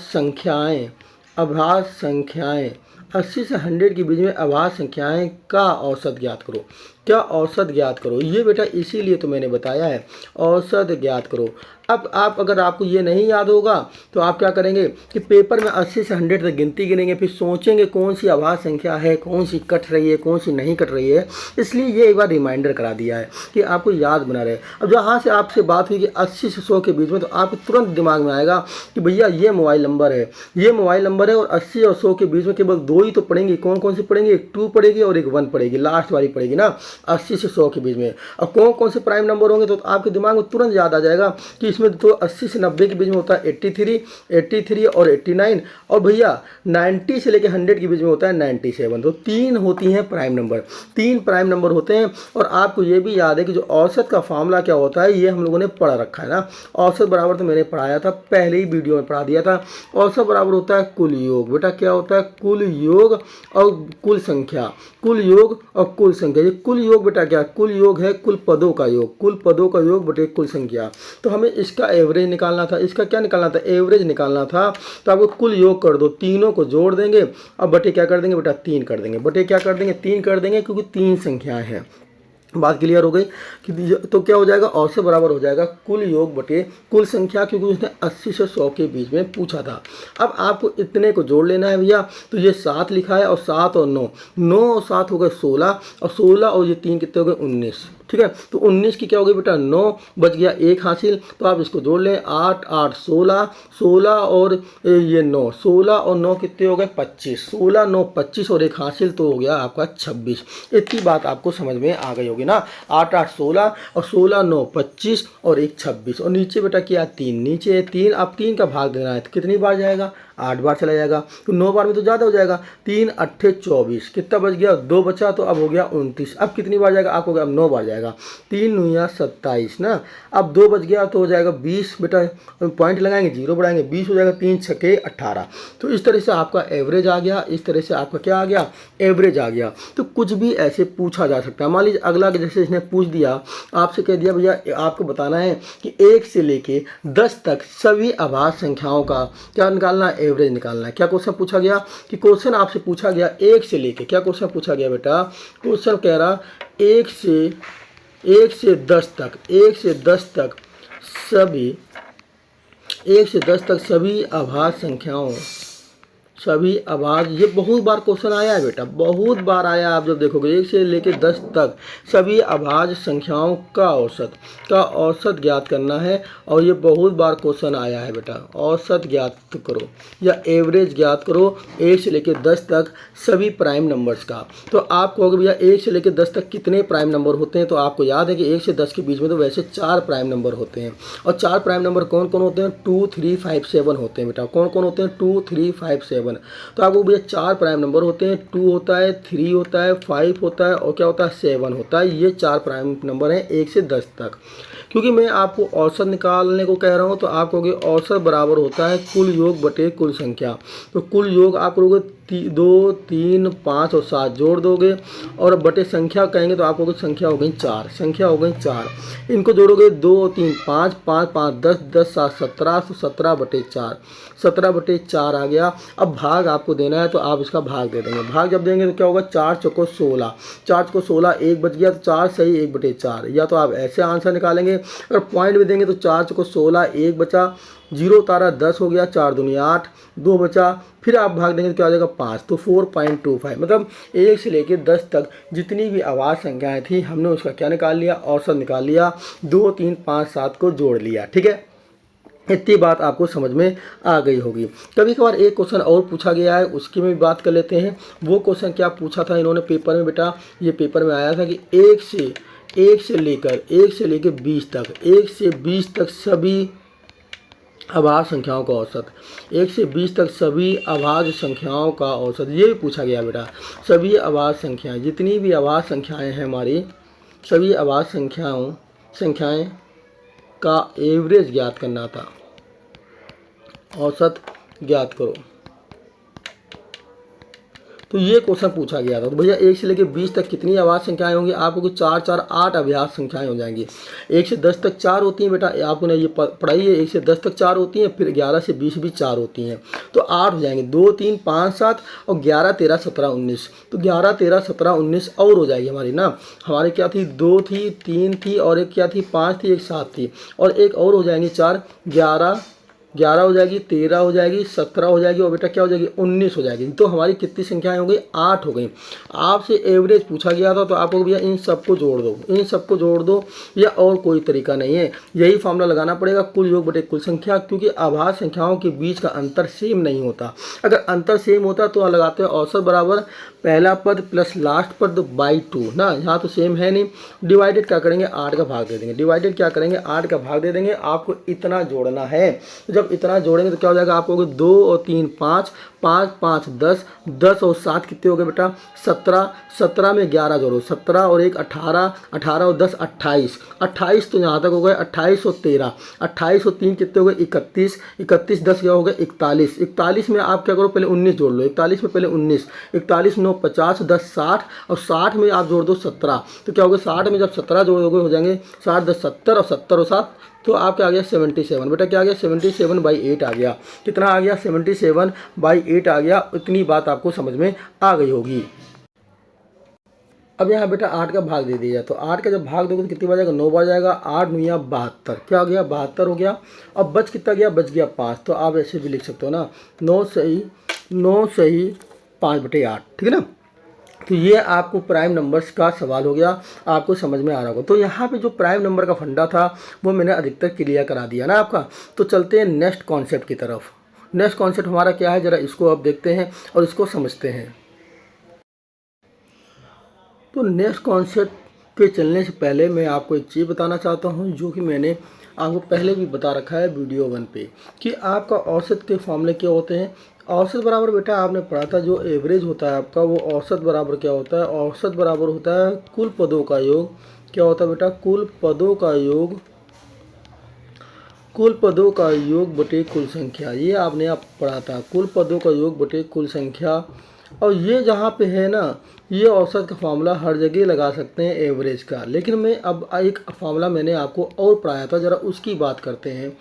संख्याएं 80 से 100 के बीच में अभाज्य संख्याएं का औसत ज्ञात करो। क्या औसत ज्ञात करो, ये बेटा इसीलिए तो मैंने बताया है औसत ज्ञात करो। अब आप अगर आपको ये नहीं याद होगा तो आप क्या करेंगे कि पेपर में 80 से 100 तक गिनती गिनेंगे, फिर सोचेंगे कौन सी अभाज्य संख्या है, कौन सी कट रही है, कौन सी नहीं कट रही है। इसलिए ये एक बार रिमाइंडर करा दिया है कि आपको याद बना रहे। अब जहाँ से आपसे बात हुई कि 80 से 100 के बीच में, तो आपको तुरंत दिमाग में आएगा कि भैया ये मोबाइल नंबर है, ये मोबाइल नंबर है और 80 और 100 के बीच में केवल दो ही तो पड़ेंगी। कौन कौन सी पड़ेंगी, एक 2 पड़ेगी और एक 1 पड़ेगी, लास्ट वाली पड़ेगी ना 80 से 100 के बीच में। और कौन कौन से प्राइम नंबर होंगे, तो आपके दिमाग में तुरंत याद आ जाएगा कि इसमें तो 80 से 90 के बीच में होता है 83 और 89, और भैया 90 से लेकर 100 के बीच में होता है 97। तो 3 होती हैं प्राइम नंबर, 3 प्राइम नंबर होते हैं। और आपको ये भी याद है कि जो औसत का फार्मूला क्या होता है, ये हम लोगों ने पढ़ रखा है ना। औसत बराबर तो मैंने पढ़ाया था, पहले ही वीडियो में पढ़ा दिया था। औसत बराबर होता है कुल योग। बेटा क्या होता है, कुल योग और कुल संख्या, कुल योग और कुल संख्या। ये कुल योग बेटा क्या, कुल योग है कुल पदों का योग, कुल पदों का योग बटे कुल संख्या। तो हमें इसका एवरेज निकालना था, इसका क्या निकालना था, एवरेज निकालना था। तो आपको कुल योग कर दो, तीनों को जोड़ देंगे और बटे क्या कर देंगे बेटा, 3 कर देंगे। बटे क्या कर देंगे, 3 कर देंगे, क्योंकि 3 संख्याएं हैं। बात क्लियर हो गई कि तो क्या हो जाएगा, औसत बराबर हो जाएगा कुल योग बटे कुल संख्या, क्योंकि उसने 80 से 100 के बीच में पूछा था। अब आपको इतने को जोड़ लेना है भैया। तो ये 7 लिखा है और 7 और 9, 9 और 7 हो गए 16, और 16 और ये 3 कितने हो गए 19। ठीक है, तो 19 की क्या हो गई बेटा 9, बच गया 1 हासिल। तो आप इसको जोड़ लें, 8 8 16, 16 और ये 9, 16 और 9 कितने हो गए 25, 16 9 25 और 1 हासिल, तो हो गया आपका 26। इतनी बात आपको समझ में आ गई होगी ना। 8 8 16 और 16 9 25 और 1 26, और नीचे बेटा क्या 3, नीचे 3। अब 3 का भाग देना है तो कितनी बार जाएगा, 8 बार चला जाएगा। तो 9 बार में तो ज़्यादा हो जाएगा, 3 8 24, कितना बच गया 2 बचा, तो अब हो गया 29। अब कितनी बार जाएगा, आपको अब 9 बार जाएगा, 3 9 27 ना। अब 2 बच गया तो हो जाएगा 20। बेटा पॉइंट लगाएंगे, 0 बढ़ाएंगे, 20 हो जाएगा, 3 6 18। तो इस तरह से आपका एवरेज आ गया, इस तरह से आपका क्या आ गया, एवरेज आ गया। तो कुछ भी ऐसे पूछा जा सकता है। मान लीजिए अगला जैसे इसने पूछ दिया, आपसे कह दिया भैया आपको बताना है कि 1 से लेके 10 तक सभी अभाज्य संख्याओं का क्या निकालना है, एवरेज निकालना है। क्या क्वेश्चन पूछा गया कि क्वेश्चन आपसे पूछा गया 1 से लेके, क्या क्वेश्चन पूछा गया बेटा, क्वेश्चन कह रहा 1 से 10 तक, 1 से 10 तक सभी, 1 से 10 तक सभी अभाज्य संख्याओं, सभी अभाज्य, ये बहुत बार क्वेश्चन आया है बेटा, बहुत बार आया। आप जब देखोगे 1 से लेकर 10 तक सभी अभाज्य संख्याओं का औसत ज्ञात करना है, और ये बहुत बार क्वेश्चन आया है बेटा। औसत ज्ञात करो या एवरेज ज्ञात करो 1 से लेकर 10 तक सभी प्राइम नंबर्स का। तो आप कहोगे भैया 1 से लेकर 10 तक कितने प्राइम नंबर होते हैं, तो आपको याद है कि 1 से 10 के बीच में तो वैसे 4 प्राइम नंबर होते हैं। और 4 प्राइम नंबर कौन कौन होते हैं, 2 3 5 7 होते हैं बेटा। कौन कौन होते हैं, 2 3 5 7। तो आपको भैया 4 प्राइम नंबर होते हैं, 2 होता है, 3 होता है, 5 होता है और क्या होता है 7 होता है। ये 4 प्राइम नंबर हैं 1 से 10 तक। क्योंकि मैं आपको औसत निकालने को कह रहा हूँ, तो आप कहोगे औसत बराबर होता है कुल योग बटे कुल संख्या। तो कुल योग आप करोगे 2 3 5 और 7 जोड़ दोगे, और बटे संख्या कहेंगे तो आप कहोगे संख्या हो गई 4, संख्या हो गई 4। इनको जोड़ोगे 2 3 5 5 5 10 10 7 17, तो 17 बटे 4, 17 बटे 4 आ गया। अब भाग आपको देना है तो आप इसका भाग दे देंगे। भाग जब देंगे तो क्या होगा, 4 चौको 16, 4 चौको 16, 1 बच गया, तो 4 सही 1 बटे 4। या तो आप ऐसे आंसर निकालेंगे, अगर पॉइंट में देंगे तो 4 चौको 16, 1 बचा, 0 उतारा 10 हो गया, 4 दूनी 8, 2 बचा, फिर आप भाग देंगे तो क्या हो जाएगा 5, तो 4.25। मतलब 1 से लेकर 10 तक जितनी भी अभाज्य संख्याएं थी हमने उसका क्या निकाल लिया, औसत निकाल लिया, 2 3 5 7 को जोड़ लिया। ठीक है, इतनी बात आपको समझ में आ गई होगी। कभी कभार एक क्वेश्चन और पूछा गया है, उसकी में भी बात कर लेते हैं। वो क्वेश्चन क्या पूछा था इन्होंने पेपर में बेटा, ये पेपर में आया था कि 1 से लेकर 20 तक, 1 से 20 तक अभाज्य संख्याओं का औसत, 1 से 20 तक सभी अभाज्य संख्याओं का औसत, ये भी पूछा गया बेटा। सभी अभाज्य संख्याएं, जितनी भी अभाज्य संख्याएं हैं हमारी, सभी अभाज्य संख्याएं का एवरेज ज्ञात करना था, औसत ज्ञात करो। तो ये क्वेश्चन पूछा गया था। तो भैया 1 से लेकर 20 तक कितनी अभाज्य संख्याएं होंगी, आपको 4 4 8 अभाज्य संख्याएं हो जाएंगी। 1 से 10 तक 4 होती हैं बेटा, आपको ने ये पढ़ाई है। 1 से 10 तक 4 होती हैं, फिर 11 से 20 भी 4 होती हैं, तो 8 हो जाएंगे। 2 3 5 7 और 11 13 17 19, तो 11 13 17 19 और हो जाएगी हमारी ना। हमारी क्या थी, 2 थी, 3 थी और एक क्या थी, 5 थी, एक 7 थी और एक और हो जाएंगी 4, 11 हो जाएगी, 13 हो जाएगी, 17 हो जाएगी और बेटा क्या हो जाएगी, 19 हो जाएगी। तो हमारी कितनी संख्याएं हो गई, 8 हो गई। आपसे एवरेज पूछा गया था, तो आपको भैया इन सबको जोड़ दो, इन सबको जोड़ दो, या और कोई तरीका नहीं है, यही फॉर्मूला लगाना पड़ेगा, कुल योग बटे कुल संख्या। क्योंकि अभाज्य संख्याओं के बीच का अंतर सेम नहीं होता। अगर अंतर सेम होता तो लगाते हैं औसत बराबर पहला पद प्लस लास्ट पद बाई 2 ना। यहाँ तो सेम है नहीं। डिवाइडेड क्या करेंगे, 8 का भाग दे देंगे। डिवाइडेड क्या करेंगे, 8 का भाग दे देंगे। आपको इतना जोड़ना है, तो जब इतना जोड़ेंगे तो क्या हो जाएगा, आपको 2 और 3 5, 5 5 10, 10 और 7 कितने हो गए बेटा, 17, 17 में 11 जोड़ो, 17 और 1 18, 18 और 10 28, 28 तो यहाँ तक हो गए, 28 और 13, 28 और 3 कितने हो गए, 31, 31 10 क्या हो गए, 41, 41 में आप क्या करो, पहले 19 जोड़ लो, 41 में पहले 19, 41 9 50, 10 60 और 60 में आप जोड़ दो 17, तो क्या हो गया, 60 में जब 17 जोड़ोगे हो जाएंगे 60 10 70 और 70 और 7, तो आप क्या आ गया 77। बेटा क्या आ गया, 77/8 आ गया। कितना आ गया, 77/8 आ गया। इतनी बात आपको समझ में आ गई होगी। अब यहाँ बेटा 8 का भाग दे दिया जाए, तो 8 का जब भाग दोगे तो कितनी बार जाएगा, 9 बार जाएगा। 8 9 72, क्या हो गया, 72 हो गया। अब बच कितना गया, बच गया 5। तो आप ऐसे भी लिख सकते हो ना, 9 सही 5/8, ठीक है ना। तो ये आपको प्राइम नंबर्स का सवाल हो गया, आपको समझ में आ रहा होगा। तो यहाँ पे जो प्राइम नंबर का फंडा था वो मैंने अधिकतर क्लियर करा दिया ना आपका। तो चलते हैं नेक्स्ट कॉन्सेप्ट की तरफ। नेक्स्ट कॉन्सेप्ट हमारा क्या है, ज़रा इसको अब देखते हैं और इसको समझते हैं। तो नेक्स्ट कॉन्सेप्ट पे चलने से पहले मैं आपको एक चीज़ बताना चाहता हूँ, जो कि मैंने आपको पहले भी बता रखा है वीडियो 1 पे, कि आपका औसत के फॉर्मूले क्या होते हैं। औसत बराबर बेटा आपने पढ़ा था, जो एवरेज होता है आपका, वो औसत बराबर क्या होता है, औसत बराबर होता है कुल पदों का योग। क्या होता है बेटा, कुल पदों का योग, कुल पदों का योग बटे कुल संख्या। ये आपने आप पढ़ा था, कुल पदों का योग बटे कुल संख्या। और ये जहाँ पे है ना, ये औसत का फार्मूला हर जगह लगा सकते हैं एवरेज का। लेकिन मैं अब एक फार्मूला मैंने आपको और पढ़ाया था, ज़रा उसकी बात करते हैं।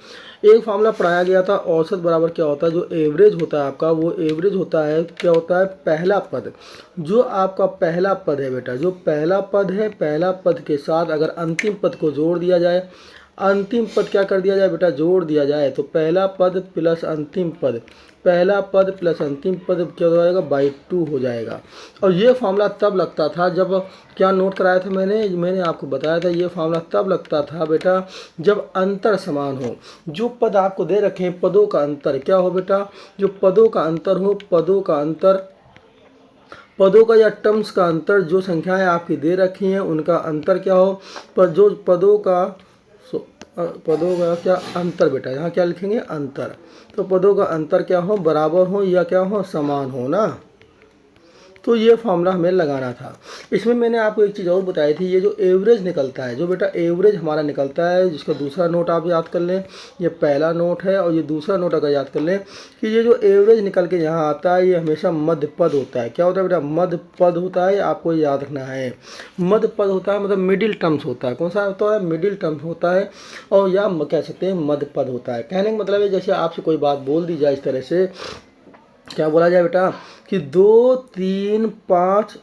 एक फार्मूला पढ़ाया गया था, औसत बराबर क्या होता है, जो एवरेज होता है आपका, वो एवरेज होता है, क्या होता है, पहला पद। जो आपका पहला पद है बेटा, जो पहला पद है, पहला पद के साथ अगर अंतिम पद को जोड़ दिया जाए, अंतिम पद क्या कर दिया जाए बेटा, जोड़ दिया जाए, तो पहला पद प्लस अंतिम पद, पहला पद प्लस अंतिम पद क्या हो जाएगा, बाई 2 हो जाएगा। और ये फार्मूला तब लगता था जब, क्या नोट कराया था मैंने आपको बताया था, ये फार्मूला तब लगता था बेटा जब अंतर समान हो। जो पद आपको दे रखे हैं, पदों का अंतर क्या हो बेटा, जो पदों का अंतर हो, पदों का अंतर, पदों का या टर्म्स का अंतर, जो संख्याएं आपकी दे रखी हैं उनका अंतर क्या हो, पर जो पदों का क्या अंतर बेटा, यहाँ क्या लिखेंगे, अंतर। तो पदों का अंतर क्या हो, बराबर हो या क्या हो, समान हो ना। तो ये फॉर्मूला हमें लगाना था। इसमें मैंने आपको एक चीज़ और बताई थी, ये जो एवरेज निकलता है, जो बेटा एवरेज हमारा निकलता है, जिसका दूसरा नोट आप याद कर लें, ये पहला नोट है और ये दूसरा नोट अगर याद कर लें, कि ये जो एवरेज निकल के यहाँ आता है, ये हमेशा मध्य पद होता है। क्या होता है बेटा, मध्य पद होता है, आपको याद रखना है। मध्य पद होता है, मतलब मिडिल टर्म्स होता है। कौन सा होता है, मिडिल टर्म्स होता है, और या कह सकते हैं मध्य पद होता है। कहने का मतलब है, जैसे आपसे कोई बात बोल दी जाए इस तरह से, क्या बोला जाए बेटा, कि 2 3 5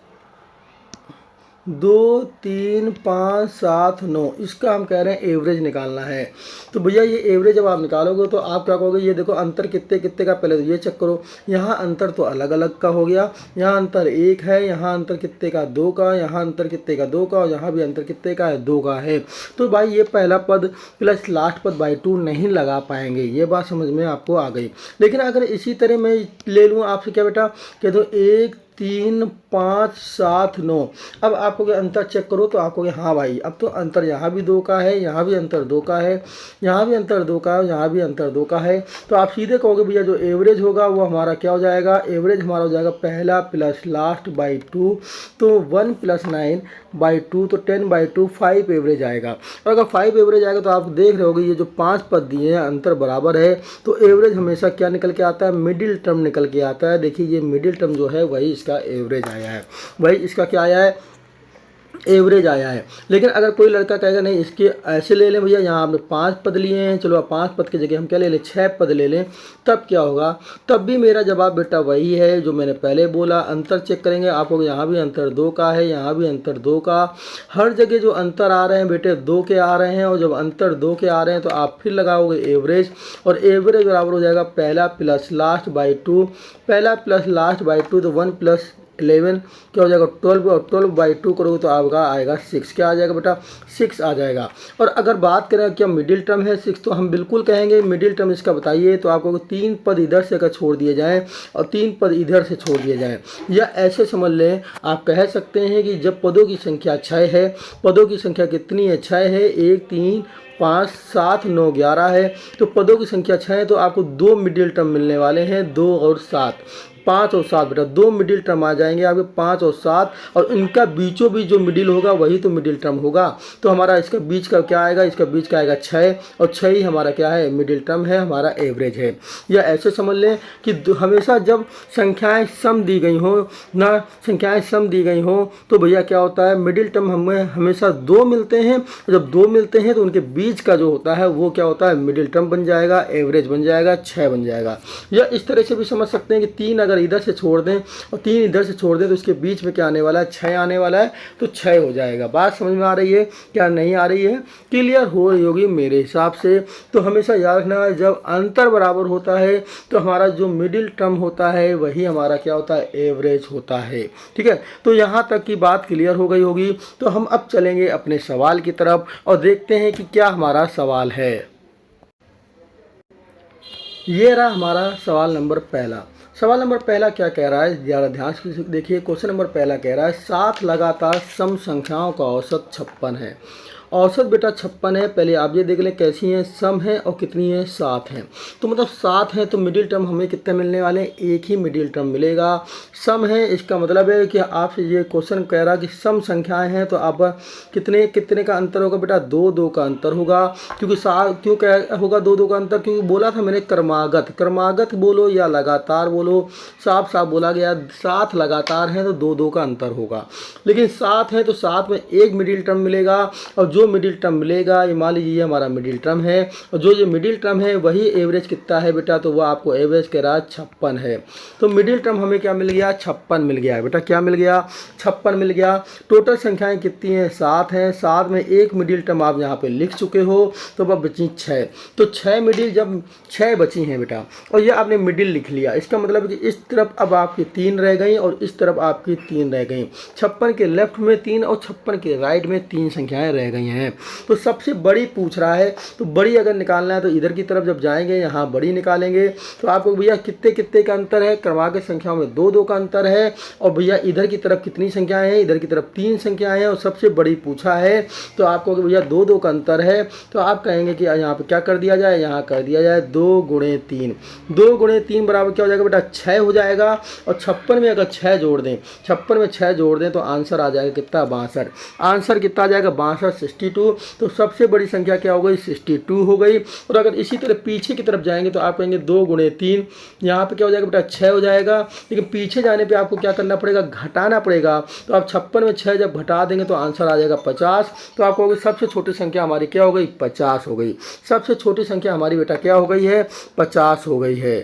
7 9, इसका हम कह रहे हैं एवरेज निकालना है। तो भैया ये एवरेज जब आप निकालोगे तो आप क्या कहोगे, ये देखो अंतर कितने कितने का, पहले तो ये चेक करो, यहाँ अंतर तो अलग अलग का हो गया, यहाँ अंतर 1 है, यहाँ अंतर कितने का, 2 का, यहाँ अंतर कितने का, 2 का, और यहाँ भी अंतर कितने का है, 2 का है। तो भाई ये पहला पद प्लस लास्ट पद बाई 2 नहीं लगा पाएंगे, ये बात समझ में आपको आ गई। लेकिन अगर इसी तरह मैं ले लूँ आपसे, क्या बेटा कह दो, 1 3 5 7 9। अब आप कहोगे अंतर चेक करो, तो आप कहोगे हाँ भाई अब तो अंतर यहाँ भी 2 का है, यहाँ भी अंतर 2 का है, यहाँ भी अंतर 2 का है, यहाँ भी अंतर 2 का है। तो आप सीधे कहोगे भैया जो एवरेज होगा वो हमारा क्या हो जाएगा, एवरेज हमारा हो जाएगा पहला प्लस लास्ट बाई 2, तो 1 + 9 बाई 2, तो 10 बाई 2 5 एवरेज आएगा। और अगर 5 एवरेज आएगा तो आप देख रहे होगे ये जो 5 पद दिए हैं अंतर बराबर है, तो एवरेज हमेशा क्या निकल के आता है, मिडिल टर्म निकल के आता है। देखिए ये मिडिल टर्म जो है वही इसका एवरेज आया है, वही इसका क्या आया है, एवरेज आया है। लेकिन अगर कोई लड़का कहेगा नहीं इसके ऐसे ले लें भैया, यहाँ आपने 5 पद लिए हैं, चलो आप 5 पद की जगह हम क्या ले लें 6 पद ले लें, तब क्या होगा, तब भी मेरा जवाब बेटा वही है जो मैंने पहले बोला। अंतर चेक करेंगे, आपको यहाँ भी अंतर 2 का है, यहाँ भी अंतर 2 का, हर जगह जो अंतर आ रहे हैं बेटे 2 के आ रहे हैं। और जब अंतर 2 के आ रहे हैं तो आप फिर लगाओगे एवरेज, और एवरेज बराबर हो जाएगा पहला प्लस लास्ट बाई 2, पहला प्लस लास्ट बाई 2, तो 1 + 11 क्या हो जाएगा 12, और 12 बाई 2 करोगे तो आपका आएगा 6। क्या आ जाएगा बेटा 6 आ जाएगा। और अगर बात करें क्या मिडिल टर्म है 6, तो हम बिल्कुल कहेंगे मिडिल टर्म इसका बताइए, तो आपको 3 पद इधर से अगर छोड़ दिए जाएँ और 3 पद इधर से छोड़ दिए जाएँ, या ऐसे समझ लें आप कह सकते हैं कि जब पदों की संख्या 6 है, पदों की संख्या कितनी है 6 है, 1 3 5 7 9 11 है, तो पदों की संख्या 6 है, तो आपको 2 मिडिल टर्म मिलने वाले हैं, 2 और 7, 5 और 7 बेटा 2 मिडिल टर्म आ जाएंगे आपके 5 और 7, और इनका बीचों बीच जो मिडिल होगा वही तो मिडिल टर्म होगा। तो हमारा इसका बीच का क्या आएगा, इसका बीच का आएगा 6, और 6 ही हमारा क्या है मिडिल टर्म है, हमारा एवरेज है। या ऐसे समझ लें कि हमेशा जब संख्याएं सम दी गई हों ना, संख्याएं सम दी गई हों, तो भैया क्या होता है मिडिल टर्म हमें हमेशा 2 मिलते हैं, और जब 2 मिलते हैं तो उनके बीच का जो होता है वो क्या होता है मिडिल टर्म बन जाएगा, एवरेज बन जाएगा, 6 बन जाएगा। या इस तरह से भी समझ सकते हैं कि 3 अगर इधर से छोड़ दें और 3 इधर से छोड़ दें तो इसके बीच में क्या आने वाला है 6 आने वाला है, तो 6 हो जाएगा। बात समझ में आ रही है क्या नहीं आ रही है, क्लियर हो रही होगी मेरे हिसाब से। तो हमेशा याद रखना है जब अंतर बराबर होता है तो हमारा जो मिडिल टर्म होता है वही हमारा क्या होता है एवरेज होता है। ठीक है, तो यहाँ तक की बात क्लियर हो गई होगी। तो हम अब चलेंगे अपने सवाल की तरफ और देखते हैं कि क्या हमारा सवाल है। ये रहा हमारा सवाल नंबर पहला। सवाल नंबर पहला क्या कह रहा है, ज़्यादा ध्यान से देखिए। क्वेश्चन नंबर पहला कह रहा है 7 लगातार सम संख्याओं का औसत 56 है। औसत बेटा 56 है। पहले आप ये देख लें कैसी हैं, सम है और कितनी है 7 हैं। तो मतलब 7 है तो मिडिल टर्म हमें कितने मिलने वाले हैं, एक ही मिडिल टर्म मिलेगा। सम है इसका मतलब है कि आपसे ये क्वेश्चन कह रहा है कि सम संख्याएं हैं तो आप कितने कितने का अंतर होगा बेटा, 2 2 का अंतर होगा। क्योंकि क्यों क्या होगा 2 2 का अंतर, क्योंकि बोला था मैंने क्रमागत बोलो या लगातार बोलो, साफ साफ बोला गया 7 लगातार हैं तो 2 2 का अंतर होगा। लेकिन 7 है तो 7 में एक मिडिल टर्म मिलेगा, और जो मिडिल टर्म मिलेगा ये मान लीजिए हमारा मिडिल टर्म है, और जो ये मिडिल टर्म है वही एवरेज कितना है बेटा, तो वो आपको एवरेज कह रहा है 56 है। तो मिडिल टर्म हमें क्या मिल गया 56 मिल गया बेटा, क्या मिल गया 56 मिल गया। टोटल संख्याएं कितनी हैं 7 हैं, 7 में एक मिडिल टर्म आप यहाँ पे लिख चुके हो, तो अब बची 6। तो 6 मिडिल जब 6 बची हैं बेटा और ये आपने मिडिल लिख लिया, इसका मतलब है कि इस तरफ अब आपकी 3 रह गई और इस तरफ आपकी 3 रह गई। 56 के लेफ्ट में 3 और 56 के राइट में 3 संख्याएं रह गई हैं। तो सबसे बड़ी पूछ रहा है, तो बड़ी अगर निकालना है तो इधर की तरफ जब जाएंगे यहाँ बड़ी निकालेंगे, तो आपको भैया कितने कितने का अंतर है, क्रमागत संख्याओं में 2 2 का अंतर है। और भैया इधर की तरफ कितनी संख्याएं हैं, इधर की तरफ 3 संख्याएं हैं और सबसे बड़ी पूछा है, तो आपको भैया 2 2 का अंतर है। तो आप कहेंगे कि यहाँ पे क्या कर दिया जाए, यहाँ कर दिया जाए 2 × 3। 2 × 3 बराबर क्या हो जाएगा बेटा 6 हो जाएगा। और 56 में अगर 6 जोड़ दें, 56 में 6 जोड़ दें तो आंसर आ जाएगा कितना 62। आंसर कितना आ जाएगा 62 62। तो सबसे बड़ी संख्या क्या हो गई 62 हो गई। और अगर इसी तरह पीछे की तरफ जाएंगे तो आप कहेंगे 2 × 3, यहाँ पे क्या हो जाएगा बेटा 6 हो जाएगा। लेकिन पीछे जाने पे आपको क्या करना पड़ेगा, घटाना पड़ेगा। तो आप 56 में 6 जब घटा देंगे तो आंसर आ जाएगा 50। तो आप कहोगे सबसे छोटी संख्या हमारी क्या हो गई 50 हो गई। सबसे छोटी संख्या हमारी बेटा क्या हो गई है 50 हो गई है।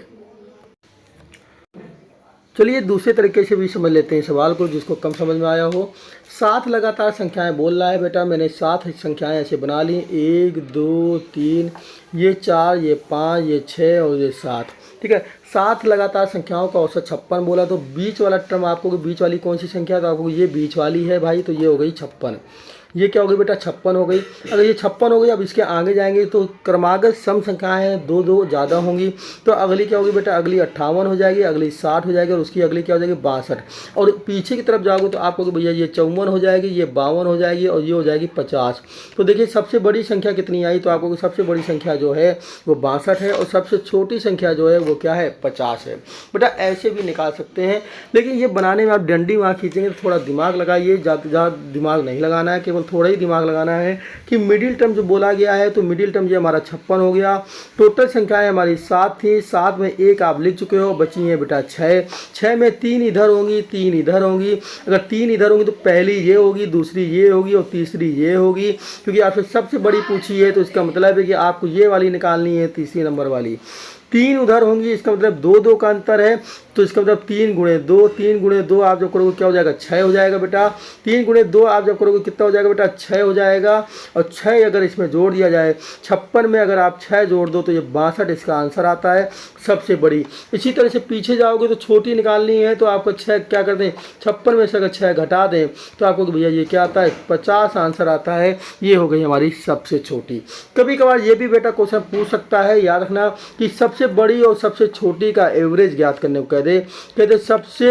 चलिए दूसरे तरीके से भी समझ लेते हैं सवाल को, जिसको कम समझ में आया हो। 7 लगातार संख्याएं बोल रहा है बेटा, मैंने 7 संख्याएं ऐसे बना ली, 1 2 3, ये 4, ये 5, ये 6 और ये 7। ठीक है, 7 लगातार संख्याओं का औसत 56 बोला। तो बीच वाला टर्म आपको बीच वाली कौन सी संख्या, तो आपको ये बीच वाली है भाई, तो ये हो गई 56। ये क्या हो गई बेटा 56 हो गई। अगर ये 56 हो गई, अब इसके आगे जाएंगे तो क्रमागत सम संख्याएं दो दो ज़्यादा होंगी, तो अगली क्या होगी बेटा, अगली 58 हो जाएगी, अगली 60 हो जाएगी और उसकी अगली क्या हो जाएगी 62। और पीछे की तरफ जाओगे तो आप कहोगे भैया ये 54 हो जाएगी, ये 52 हो जाएगी और ये हो जाएगी 50। तो देखिए सबसे बड़ी संख्या कितनी आई, तो आपको सबसे बड़ी संख्या जो है वो 62 है और सबसे छोटी संख्या जो है वो क्या है 50 है। बेटा ऐसे भी निकाल सकते हैं, लेकिन ये बनाने में आप डंडी वहाँ खींचेंगे तो थोड़ा दिमाग लगाइए, ज़्यादा दिमाग नहीं लगाना है, केवल थोड़ा ही दिमाग लगाना है कि मिडिल टर्म जो बोला गया है, तो मिडिल टर्म ये हमारा 56 हो गया। टोटल संख्याएं हमारी 7 थी, 7 में 1 आप लिख चुके हो, बची है बेटा 6, 6 में 3 इधर होंगी, 3 इधर होंगी। अगर 3 इधर होंगी तो पहली ये होगी, दूसरी ये होगी और तीसरी ये होगी, क्योंकि आपसे सबसे बड़ी पूछी है तो इसका मतलब है कि आपको ये वाली निकालनी है, तीसरी नंबर वाली। 3 उधर होंगी, इसका मतलब 2 2 का अंतर है, तो इसका मतलब 3 गुणे 2, 3 गुणे 2 आप जब करोगे क्या हो जाएगा 6 हो जाएगा बेटा। 3 गुणे 2 आप जब करोगे कितना हो जाएगा बेटा 6 हो जाएगा। और 6 अगर इसमें जोड़ दिया जाए, 56 में अगर आप 6 जोड़ दो तो ये 62 इसका आंसर आता है, सबसे बड़ी। इसी तरह से पीछे जाओगे तो छोटी निकालनी है, तो आपको 6 क्या करते हैं 56 में से अगर 6 घटा दें तो आपको भैया ये क्या आता है 50 आंसर आता है। ये हो गई हमारी सबसे छोटी। कभी कभार ये भी बेटा क्वेश्चन पूछ सकता है, याद रखना कि सबसे बड़ी और सबसे छोटी का एवरेज ज्ञात करने को कहते सबसे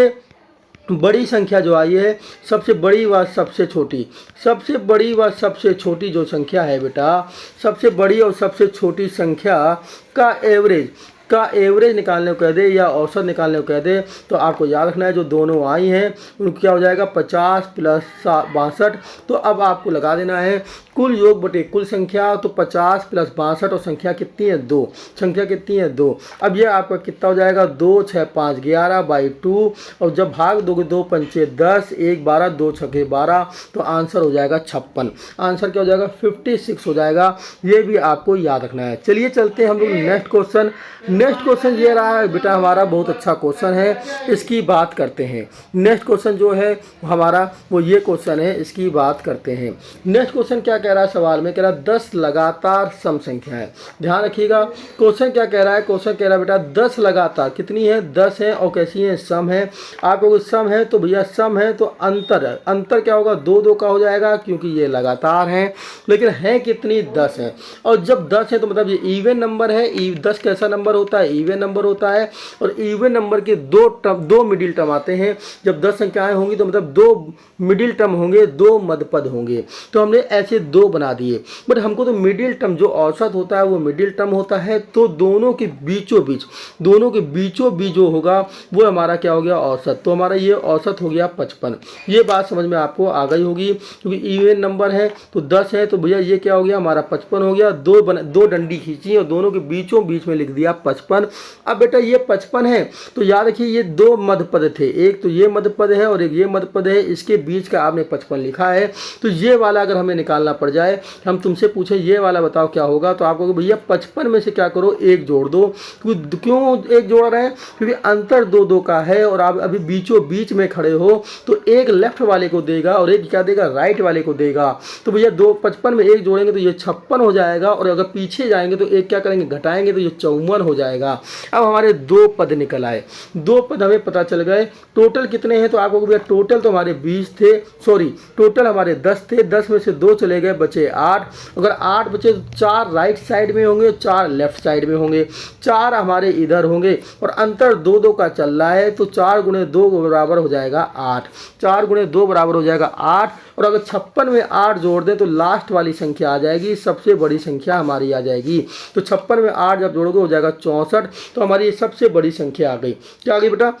बड़ी संख्या जो आई है, सबसे बड़ी व सबसे छोटी, सबसे बड़ी व सबसे छोटी जो संख्या है बेटा, सबसे बड़ी और सबसे छोटी संख्या का एवरेज निकालने को कह दे या औसत निकालने को कह दे, तो आपको याद रखना है जो दोनों आई हैं उनको क्या हो जाएगा 50 प्लस 62। तो अब आपको लगा देना है कुल योग बटे कुल संख्या, तो 50 प्लस 62 और संख्या कितनी है 2, संख्या कितनी है 2। अब ये आपका कितना हो जाएगा 2 6 5 11/2, और जब भाग दोगे 2 पंचे 10, 1 12, 2 छके 12, तो आंसर हो जाएगा 56। आंसर क्या हो जाएगा 56 हो जाएगा। ये भी आपको याद रखना है। चलिए चलते हैं हम लोग नेक्स्ट क्वेश्चन। नेक्स्ट क्वेश्चन ये रहा है बेटा हमारा, बहुत अच्छा क्वेश्चन है, इसकी बात करते हैं। नेक्स्ट क्वेश्चन जो है हमारा वो ये क्वेश्चन है, इसकी बात करते हैं। नेक्स्ट क्वेश्चन क्या कह रहा है, सवाल में कह रहा है 10 लगातार सम संख्या है। ध्यान रखिएगा क्वेश्चन क्या कह रहा है, क्वेश्चन कह रहा है बेटा 10 लगातार कितनी है 10 है और कैसी है सम है। आप लोग सम है तो भैया सम है तो अंतर क्या होगा 2 2 का हो जाएगा, क्योंकि ये लगातार है, लेकिन है कितनी 10 है। और जब 10 है तो मतलब ये इवन नंबर है। 10 कैसा नंबर होता है, इवन नंबर होता है, और इवन नंबर के दो मिडिल टर्म आते हैं। जब 10 संख्याएं होंगी तो मतलब 2 मिडिल टर्म होंगे, 2 मध्यपद होंगे, तो हमने ऐसे 2 बना दिए। बट हमको तो मिडिल टर्म जो औसत होता है वो मिडिल टर्म होता है, तो दोनों के बीचों बीच जो होगा वो हमारा क्या हो गया औसत। तो हमारा ये औसत हो गया 55। ये बात समझ में आपको आ गई होगी, क्योंकि इवन नंबर है तो 10 है तो भैया ये क्या हो गया हमारा 55 हो गया। दो डंडी खींची और दोनों के बीचों बीच में लिख दिया 55। अब बेटा ये 55 है तो याद रखिए ये 2 मध्यपद थे, एक तो ये मध्यपद है और एक ये मध्यपद है, इसके बीच का आपने 55 लिखा है। तो ये वाला अगर हमें निकालना पड़ जाए, हम तुमसे पूछें ये वाला बताओ क्या होगा, तो आपको भैया 55 में से क्या करो 1 जोड़ दो। क्यों 1 जोड़ रहे हैं, क्योंकि अंतर 2 2 का है और आप अभी बीचों बीच में खड़े हो, तो एक लेफ्ट वाले को देगा और एक क्या देगा राइट वाले को देगा। तो भैया 55 में 1 जोड़ेंगे तो ये 56 हो जाएगा, और अगर पीछे जाएंगे तो एक क्या करेंगे घटाएंगे तो ये 54 हो जाएगा। अब हमारे 2 पद निकल आए, 2 पद हमें पता चल गए। टोटल कितने हैं, तो आपको भैया टोटल तो हमारे 20 थे, टोटल हमारे 10 थे, 10 में से 2 चले गए, बचे 8। अगर 8 बचे तो 4 राइट साइड में होंगे, 4 लेफ्ट साइड में होंगे, 4 हमारे इधर होंगे, और अंतर 2 2 का चल रहा है, तो 4 गुणे 2 बराबर हो जाएगा 8। 4 गुणे 2 बराबर हो जाएगा 8, और अगर 56 में 8 जोड़ दें तो लास्ट वाली संख्या आ जाएगी, सबसे बड़ी संख्या हमारी आ जाएगी। तो 56 में 8 जब जोड़ोगे हो जाएगा 64। तो हमारी ये सबसे बड़ी संख्या आ गई। क्या आ गई बेटा,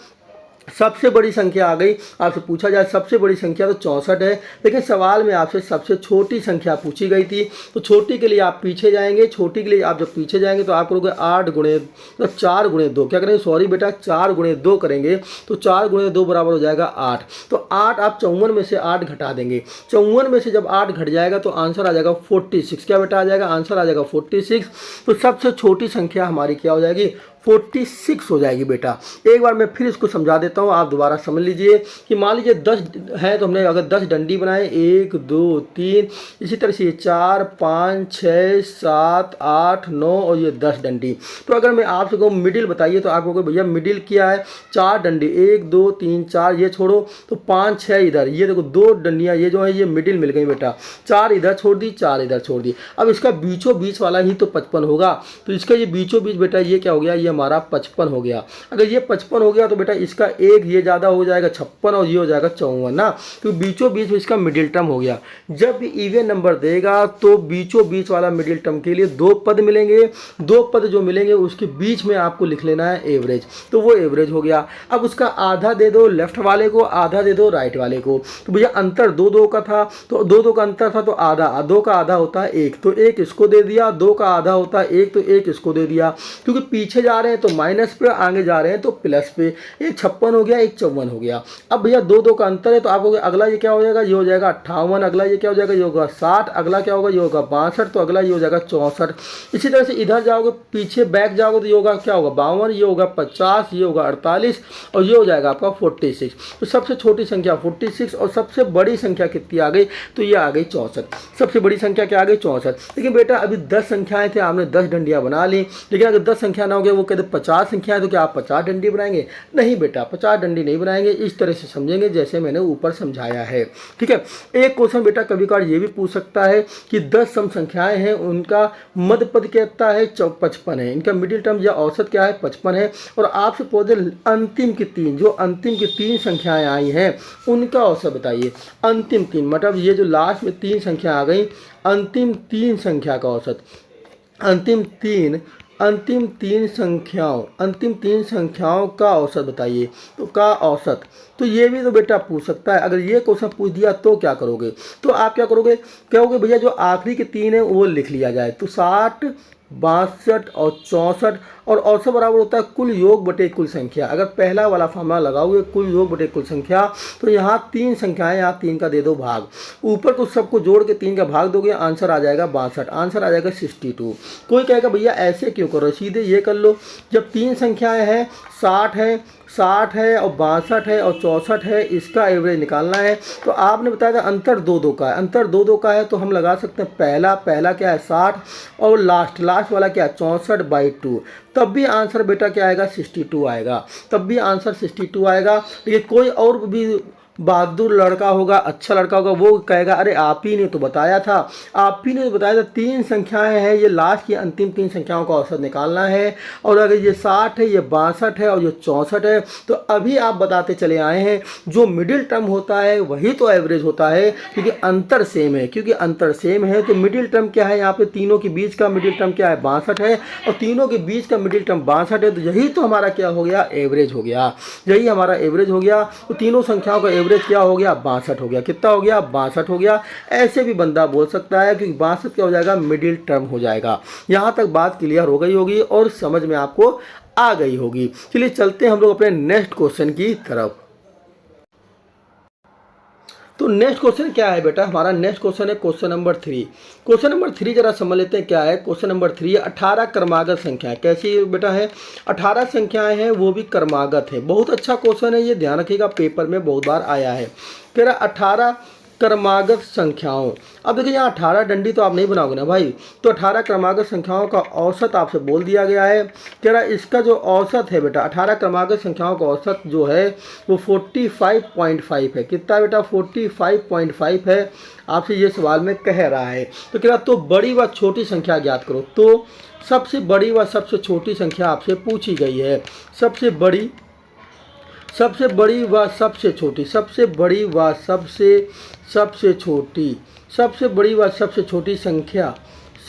सबसे बड़ी संख्या आ गई। आपसे पूछा जाए सबसे बड़ी संख्या तो 64 है, लेकिन सवाल में आपसे सबसे छोटी संख्या पूछी गई थी। तो छोटी के लिए आप पीछे जाएंगे, छोटी के लिए आप जब पीछे जाएंगे तो आप करोगे 8 गुणे तो 4 गुणे 2 क्या करेंगे, सॉरी बेटा 4 गुणे 2 करेंगे, तो 4 गुणे 2 बराबर हो जाएगा 8। तो 8 आप 54 में से 8 घटा देंगे, 54 में से जब 8 घट जाएगा तो आंसर आ जाएगा 46। क्या बेटा आ जाएगा, आंसर आ जाएगा 46। तो सबसे छोटी संख्या हमारी क्या हो जाएगी 46 हो जाएगी बेटा। एक बार मैं फिर इसको समझा देता हूँ, आप दोबारा समझ लीजिए कि मान लीजिए 10 है तो हमने अगर 10 डंडी बनाए 1 2 3, इसी तरह से ये 4 5 6 7 8 9 और ये 10 डंडी। तो अगर मैं आपसे कहूँ मिडिल बताइए तो आप कहोगे भैया मिडिल क्या है, 4 डंडी 1 2 3 4 ये छोड़ो तो 5 6 इधर, ये देखो 2 डंडियाँ ये जो है ये मिडिल मिल गई बेटा, 4 इधर छोड़ दी 4 इधर छोड़ दी। अब इसका बीचों बीच वाला ही तो 55 होगा, तो इसका ये बीचों बीच बेटा ये क्या हो गया, ये हमारा 55 हो गया। अगर ये 55 हो गया तो बेटा इसका एक ये ज़्यादा हो जाएगा 56 और ये हो जाएगा 54 ना, तो बीचों बीच इसका मिडिल टर्म हो गया। जब भी इवन नंबर देगा तो बीचों बीच वाला मिडिल टर्म के लिए 2 पद मिलेंगे, 2 पद जो मिलेंगे उसके बीच में आपको लिख लेना है एवरेज, तो वो एवरेज हो गया। अब उसका आधा दे दो लेफ्ट वाले को, आधा दे दो राइट वाले को, तो भैया अंतर 2 2 का था, तो 2 2 का अंतर था तो आधा, 2 का आधा होता है 1, तो 1 इसको दे दिया, 2 का आधा होता है 1 तो 1 इसको दे दिया, क्योंकि पीछे जा रहे हैं तो माइनस पे, आगे जा रहे हैं तो प्लस पे। एक 56 हो गया, एक 54 हो गया। अब भैया 2 2 का अंतर है तो आप अगला ये क्या हो जाएगा, ये हो जाएगा 58, अगला ये क्या हो जाएगा, ये होगा 60, अगला क्या होगा, ये होगा 62, तो अगला ये हो जाएगा 64। इसी तरह से इधर जाओगे पीछे बैक जाओगे तो ये होगा क्या होगा 52, ये होगा 50, ये होगा 48 और ये हो जाएगा आपका 46। तो सबसे छोटी संख्या 46 और सबसे बड़ी संख्या कितनी आ गई, तो ये आ गई 64। सबसे बड़ी संख्या क्या आ गई 64। लेकिन बेटा अभी 10 संख्याएं थे, आपने 10 डंडियां बना ली, लेकिन अगर 10 संख्या ना हो गया वो कहते 50 संख्याएं तो क्या आप 50 डंडी बनाएंगे, नहीं बेटा 50 डंडी नहीं बनाएंगे, इस तरह से समझेंगे जैसे मैंने ऊपर समझाया है। ठीक है, एक क्वेश्चन बेटा कभी कभार ये भी पूछ सकता है कि 10 सम संख्याएं हैं, उनका मध्य पद कितना है 55 है, इनका मिडिल टर्म या औसत क्या है 55 है, और आपसे पूछे अंतिम की 3 जो अंतिम की 3 संख्याएं आई हैं उनका औसत बताइए। अंतिम 3 मतलब ये जो लास्ट में 3 संख्या आ गई, अंतिम 3 संख्या का औसत, अंतिम तीन संख्याओं का औसत बताइए, तो का औसत। तो ये भी तो बेटा पूछ सकता है। अगर ये क्वेश्चन पूछ दिया तो क्या करोगे, तो आप क्या करोगे, कहोगे भैया जो आखिरी के 3 है वो लिख लिया जाए, तो 60 62 और 64 और औसत बराबर होता है कुल योग बटे कुल संख्या। अगर पहला वाला फॉर्मूला लगाओगे कुल योग बटे कुल संख्या, तो यहाँ 3 संख्याएं, यहाँ 3 का दे दो भाग, ऊपर को सबको जोड़ के 3 का भाग दोगे, आंसर आ जाएगा 62, आंसर आ जाएगा 62। कोई कहेगा भैया ऐसे क्यों करो, सीधे ये कर लो, जब 3 संख्याएं हैं 60 है और 62 है और 64 है, इसका एवरेज निकालना है। तो आपने बताया था अंतर 2 2 का है, अंतर 2 2 का है तो हम लगा सकते हैं पहला क्या है 60 और लास्ट वाला क्या है 64/2, तब भी आंसर बेटा क्या आएगा 62 आएगा, तब भी आंसर 62 आएगा। लेकिन कोई और भी बहादुर लड़का होगा, अच्छा लड़का होगा, वो कहेगा अरे आप ही ने तो बताया था, 3 संख्याएं हैं, ये लास्ट की अंतिम 3 संख्याओं का औसत निकालना है, और अगर ये 60 है, ये 62 है और ये 64 है, तो अभी आप बताते चले आए हैं जो मिडिल टर्म होता है वही तो एवरेज होता है, क्योंकि अंतर सेम है, तो मिडिल टर्म क्या है, यहाँ पे तीनों के बीच का मिडिल टर्म क्या है 62 है, और तीनों के बीच का मिडिल टर्म 62 है, तो यही तो हमारा क्या हो गया एवरेज हो गया, यही हमारा एवरेज हो गया। तो तीनों संख्याओं का एवरेज क्या हो गया 62 हो गया, कितना हो गया 62 हो गया। ऐसे भी बंदा बोल सकता है क्योंकि 62 क्या हो जाएगा मिडिल टर्म हो जाएगा। यहाँ तक बात क्लियर हो गई होगी और समझ में आपको आ गई होगी। चलिए चलते हैं हम लोग अपने नेक्स्ट क्वेश्चन की तरफ। तो नेक्स्ट क्वेश्चन क्या है बेटा, हमारा नेक्स्ट क्वेश्चन है क्वेश्चन नंबर 3। क्वेश्चन नंबर 3 जरा समझ लेते हैं क्या है। क्वेश्चन नंबर 3 18 क्रमागत संख्याएं, कैसी बेटा है 18 संख्याएं हैं वो भी क्रमागत है। बहुत अच्छा क्वेश्चन है ये, ध्यान रखिएगा पेपर में बहुत बार आया है। कह रहा 18 क्रमागत संख्याओं। अब देखिए यहाँ 18 डंडी तो आप नहीं बनाओगे ना भाई, तो 18 क्रमागत संख्याओं का औसत आपसे बोल दिया गया है। कह रहा इसका जो औसत है बेटा 18 क्रमागत संख्याओं का औसत जो है वो 45.5 है। कितना बेटा 45.5 है, आपसे ये सवाल में कह रहा है। तो कह रहा तो बड़ी व छोटी संख्या ज्ञात करो। तो सबसे बड़ी व सबसे छोटी संख्या आपसे पूछी गई है। सबसे बड़ी व सबसे छोटी, सबसे बड़ी व सबसे छोटी संख्या,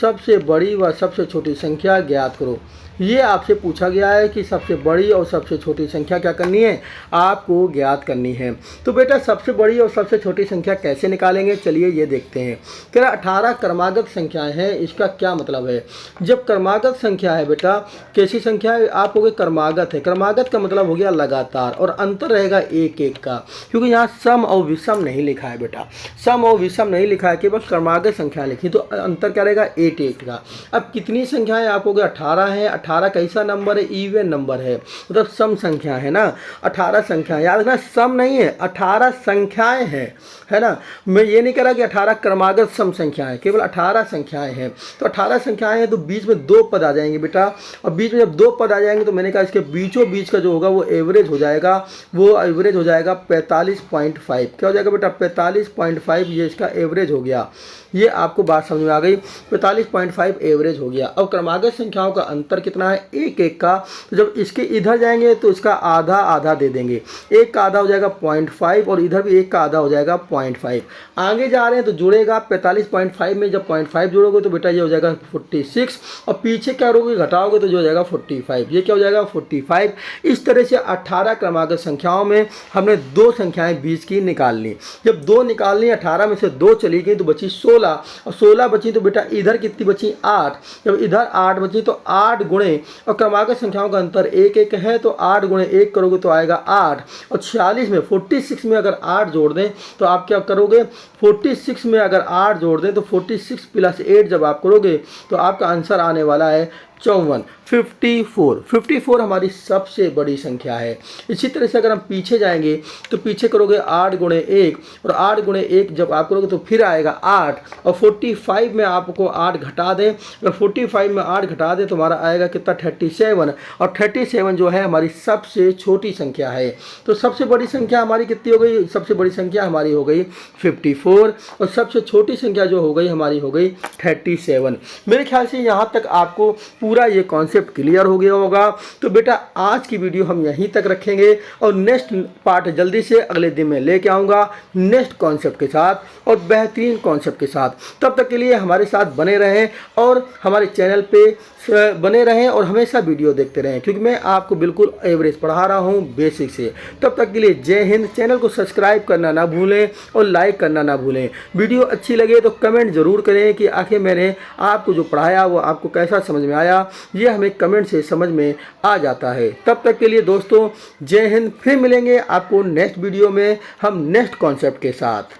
सबसे बड़ी व सबसे छोटी संख्या ज्ञात करो। ये आपसे पूछा गया है कि सबसे बड़ी और सबसे छोटी संख्या क्या करनी है, आपको ज्ञात करनी है। तो बेटा सबसे बड़ी और सबसे छोटी संख्या कैसे निकालेंगे, चलिए ये देखते हैं। कह रहा 18 क्रमागत संख्याएं हैं, इसका क्या मतलब है। जब क्रमागत संख्या है बेटा, कैसी संख्या है, आप कहोगे क्रमागत है। क्रमागत का मतलब हो गया लगातार, और अंतर रहेगा 1-1 का, क्योंकि यहाँ सम और विषम नहीं लिखा है बेटा, सम और विषम नहीं लिखा है, केवल क्रमागत संख्या लिखी, तो अंतर क्या रहेगा 8-8 का। अब कितनी संख्याएं आप कहोगे 18 है, 18 कैसा नंबर है, इवन नंबर है, मतलब सम संख्या है ना, 18 संख्या, याद रखना सम नहीं है, 18 संख्याएं हैं, है ना। मैं ये नहीं कह रहा कि 18 क्रमागत सम संख्याएं, केवल 18 संख्याएं हैं। तो 18 संख्याएं हैं तो बीच में 2 पद आ जाएंगे बेटा, और बीच में जब 2 पद आ जाएंगे तो मैंने कहा इसके बीचों बीच का जो होगा वो एवरेज हो जाएगा, वो एवरेज हो जाएगा 45.5। क्या हो जाएगा बेटा, 45.5, ये इसका एवरेज हो गया। ये आपको बात समझ में आ गई, 45.5 एवरेज हो गया। अब क्रमागत संख्याओं का अंतर कितना है, एक एक का, तो जब इसके इधर जाएंगे तो इसका आधा आधा दे देंगे, एक का आधा हो जाएगा 0.5 और इधर भी एक का आधा हो जाएगा 0.5। आगे जा रहे हैं तो जुड़ेगा 45.5 में जब 0.5 जोड़ोगे तो बेटा ये हो जाएगा 46, और पीछे क्या करोगे, घटाओगे तो जो हो जाएगा 45, ये क्या हो जाएगा 45। इस तरह से 18 क्रमागत संख्याओं में हमने 2 संख्याएं बीच की निकाल ली। जब 2 निकाल ली, 18 में से 2 चली गई तो बची 16, और 16 बची तो बेटा इधर कितनी बची, 8। जब इधर 8 बची तो 8 गुणे, और क्रमागत संख्याओं का अंतर 1 1 है तो 8 गुणे 1 करोगे तो आएगा 8, और 46 में 46 में अगर 8 जोड़ दें तो आप क्या करोगे, 46 में अगर 8 जोड़ दें तो 46 + 8 जब आप करोगे तो आपका आंसर आने वाला है 54, 54 हमारी सबसे बड़ी संख्या है। इसी तरह से अगर हम पीछे जाएंगे तो पीछे करोगे 8 गुणे 1, और 8 गुणे 1 जब आप करोगे तो फिर आएगा 8, और 45 में आपको 8 घटा दें, अगर 45 में 8 घटा दें तो हमारा आएगा कितना, 37, और 37 जो है हमारी सबसे छोटी संख्या है। तो सबसे बड़ी संख्या हमारी कितनी हो गई, सबसे बड़ी संख्या हमारी हो गई 54, और सबसे छोटी संख्या जो हो गई हमारी हो गई 37। मेरे ख्याल से यहाँ तक आपको पूरा ये कॉन्सेप्ट क्लियर हो गया होगा। तो बेटा आज की वीडियो हम यहीं तक रखेंगे, और नेक्स्ट पार्ट जल्दी से अगले दिन में लेके आऊँगा नेक्स्ट कॉन्सेप्ट के साथ और बेहतरीन कॉन्सेप्ट के साथ। तब तक के लिए हमारे साथ बने रहें और हमारे चैनल पे बने रहें और हमेशा वीडियो देखते रहें, क्योंकि मैं आपको बिल्कुल एवरेज पढ़ा रहा हूँ बेसिक से। तब तक के लिए जय हिंद। चैनल को सब्सक्राइब करना ना भूलें और लाइक करना ना भूलें। वीडियो अच्छी लगे तो कमेंट ज़रूर करें कि आखिर मैंने आपको जो पढ़ाया वो आपको कैसा समझ में आया, ये हमें कमेंट से समझ में आ जाता है। तब तक के लिए दोस्तों जय हिंद। फिर मिलेंगे आपको नेक्स्ट वीडियो में हम नेक्स्ट कॉन्सेप्ट के साथ।